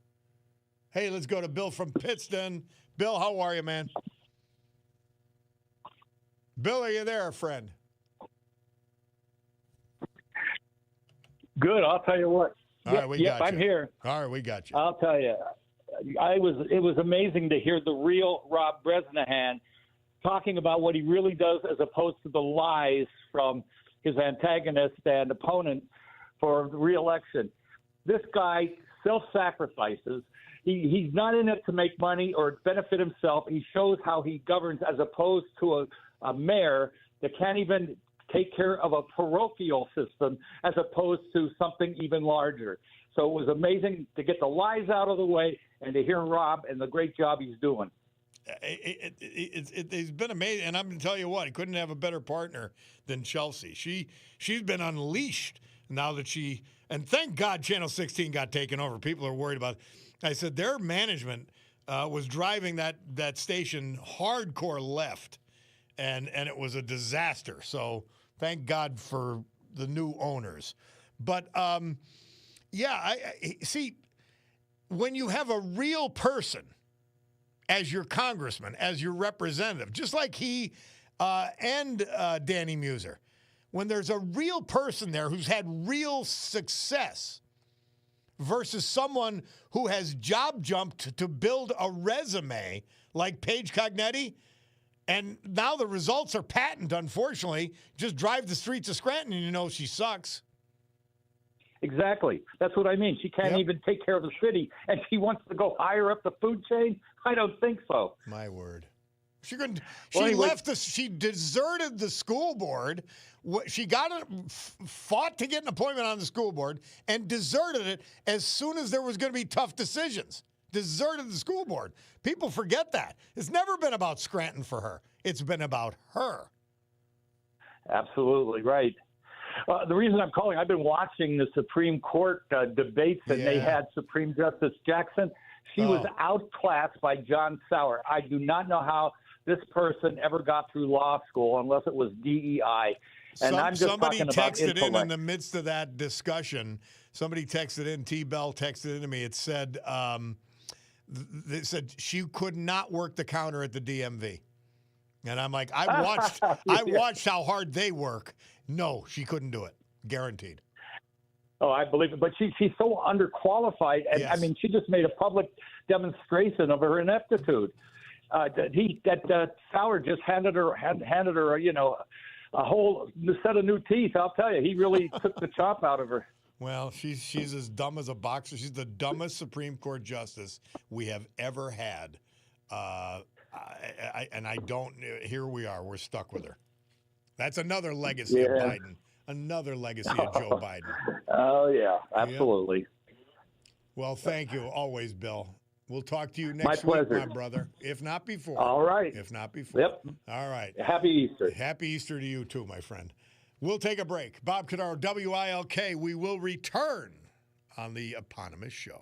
Hey, let's go to Bill from Pittston. Bill, how are you, man? Bill, are you there, friend? Good. I'll tell you what. All right, we got you. I'm here. All right, we got you. I'll tell you. It was amazing to hear the real Rob Bresnahan talking about what he really does as opposed to the lies from his antagonist and opponent for re-election. This guy self-sacrifices. He's not in it to make money or benefit himself. He shows how he governs as opposed to a mayor that can't even take care of a parochial system as opposed to something even larger. So it was amazing to get the lies out of the way and to hear Rob and the great job he's doing. It's been amazing, and I'm going to tell you what, he couldn't have a better partner than Chelsea. She's been unleashed now that and thank God Channel 16 got taken over. People are worried about it. I said their management was driving that station hardcore left, and it was a disaster. So thank God for the new owners. But yeah, I see when you have a real person as your congressman, as your representative, just like he and Danny Muser, when there's a real person there who's had real success versus someone who has job jumped to build a resume like Paige Cognetti, and now the results are patent, unfortunately, just drive the streets of Scranton and you know she sucks. Exactly. That's what I mean. She can't even take care of the city, and she wants to go higher up the food chain? I don't think so. My word. She couldn't. Anyway, She deserted the school board. She fought to get an appointment on the school board and deserted it as soon as there was going to be tough decisions. Deserted the school board. People forget that. It's never been about Scranton for her. It's been about her. Absolutely right. The reason I'm calling, I've been watching the Supreme Court debates, and they had Supreme Justice Jackson. She was outclassed by John Sauer. I do not know how this person ever got through law school unless it was DEI. And I'm just somebody talking about texted intellect. in the midst of that discussion. Somebody texted in. T-Bell texted into me. It said, they said she could not work the counter at the DMV. And I'm like, I watched how hard they work. No, she couldn't do it. Guaranteed. Oh, I believe it. But she's so underqualified. And Yes. I mean, she just made a public demonstration of her ineptitude. Sauer just handed her, a whole set of new teeth. I'll tell you, he really took the chop out of her. Well, she's as dumb as a boxer. She's the dumbest Supreme Court justice we have ever had. Here we are. We're stuck with her. That's another legacy of Biden. Another legacy of Joe Biden. Oh, yeah, absolutely. Yeah. Well, thank you always, Bill. We'll talk to you next week, pleasure. my brother, if not before. All right. If not before. Yep. All right. Happy Easter. Happy Easter to you too, my friend. We'll take a break. Bob Cordaro, WILK. We will return on the eponymous show.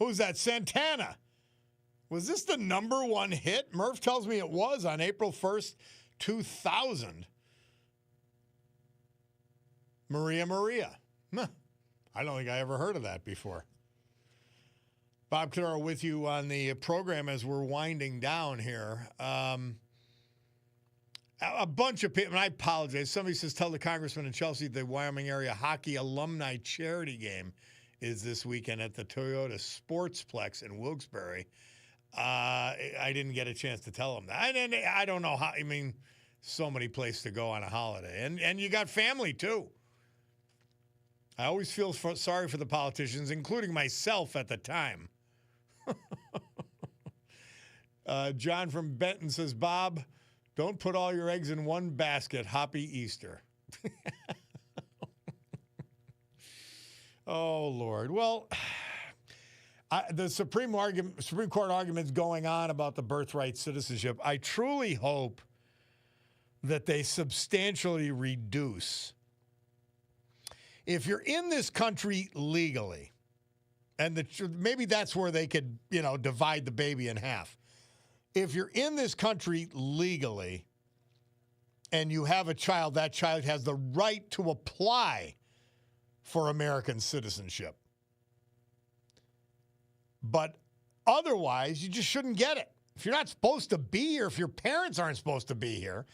Who's that? Santana. Was this the number one hit? Murph tells me it was on April 1st, 2000. Maria Maria. Huh. I don't think I ever heard of that before. Bob Cordaro with you on the program as we're winding down here. A bunch of people, and I apologize. Somebody says, tell the congressman in Chelsea the Wyoming area hockey alumni charity game is this weekend at the Toyota Sportsplex in Wilkes-Barre. I didn't get a chance to tell him that. I don't know how. I mean, so many places to go on a holiday. And you got family, too. I always feel sorry for the politicians, including myself at the time. John from Benton says, Bob, don't put all your eggs in one basket. Happy Easter. Oh, Lord. Well, the Supreme Court arguments going on about the birthright citizenship, I truly hope that they substantially reduce. If you're in this country legally, and maybe that's where they could, divide the baby in half. If you're in this country legally and you have a child, that child has the right to apply for American citizenship. But otherwise, you just shouldn't get it. If you're not supposed to be here, if your parents aren't supposed to be here,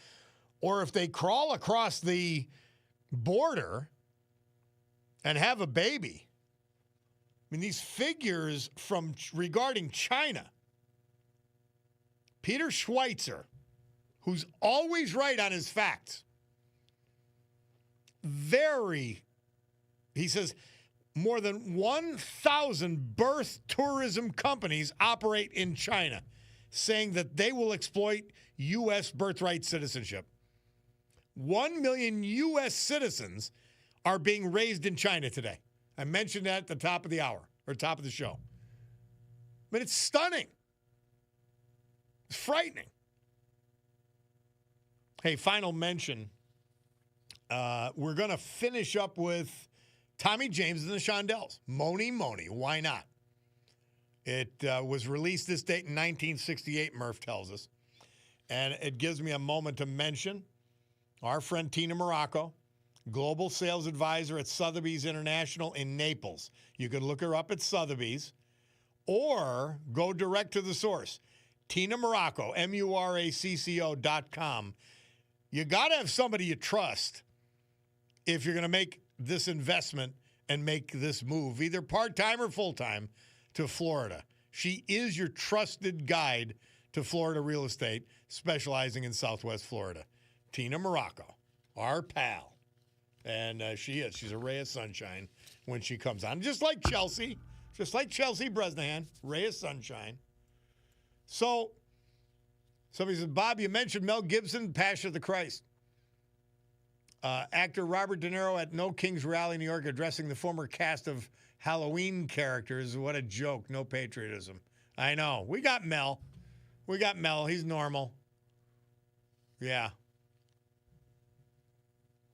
or if they crawl across the border and have a baby. I mean, these figures regarding China. Peter Schweitzer, who's always right on his facts, he says, more than 1,000 birth tourism companies operate in China, saying that they will exploit U.S. birthright citizenship. 1 million U.S. citizens are being raised in China today. I mentioned that at the top of the hour, or top of the show. But it's stunning. It's frightening. Hey, final mention. We're going to finish up with Tommy James and the Shondells. Moni Moni, why not? It was released this date in 1968, Murph tells us. And it gives me a moment to mention our friend Tina Morocco, Global Sales Advisor at Sotheby's International in Naples. You can look her up at Sotheby's or go direct to the source. Tina Morocco, MURACCO.com. You got to have somebody you trust if you're going to make this investment and make this move, either part-time or full-time, to Florida. She is your trusted guide to Florida real estate, specializing in Southwest Florida. Tina Morocco, our pal. And she is. She's a ray of sunshine when she comes on. Just like Chelsea Bresnahan, ray of sunshine. So, somebody says, Bob, you mentioned Mel Gibson, Passion of the Christ. Actor Robert De Niro at No Kings Rally, New York, addressing the former cast of Halloween characters. What a joke. No patriotism. I know. We got Mel. He's normal. Yeah.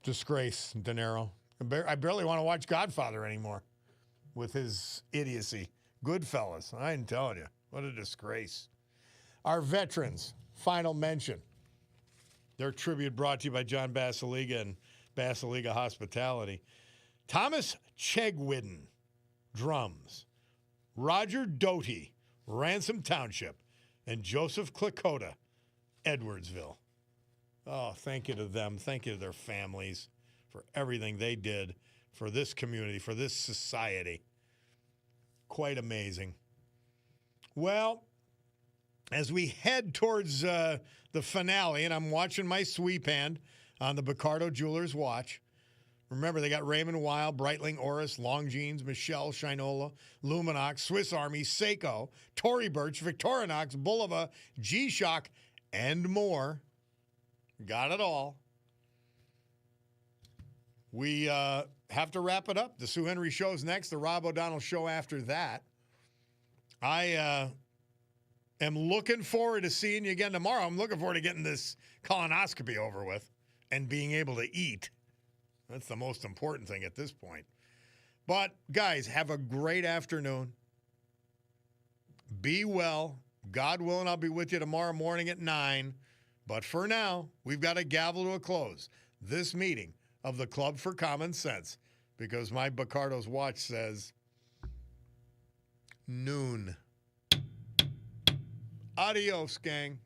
Disgrace, De Niro. I barely want to watch Godfather anymore with his idiocy. Goodfellas. I'm telling you. What a disgrace. Our veterans, final mention. Their tribute brought to you by John Basiliga and Basiliga Hospitality. Thomas Chegwidden, drums. Roger Doty, Ransom Township. And Joseph Klakota, Edwardsville. Oh, thank you to them. Thank you to their families for everything they did for this community, for this society. Quite amazing. Well, as we head towards the finale, and I'm watching my sweep hand on the Picardo Jewelers watch. Remember, they got Raymond Weil, Breitling, Oris, Longines, Michelle, Shinola, Luminox, Swiss Army, Seiko, Tory Burch, Victorinox, Bulova, G-Shock, and more. Got it all. We have to wrap it up. The Sue Henry Show's next. The Rob O'Donnell Show after that. I am looking forward to seeing you again tomorrow. I'm looking forward to getting this colonoscopy over with and being able to eat. That's the most important thing at this point. But, guys, have a great afternoon. Be well. God willing, I'll be with you tomorrow morning at 9. But for now, we've got to gavel to a close this meeting of the Club for Common Sense because my Bacardo's watch says noon. Adios, gang.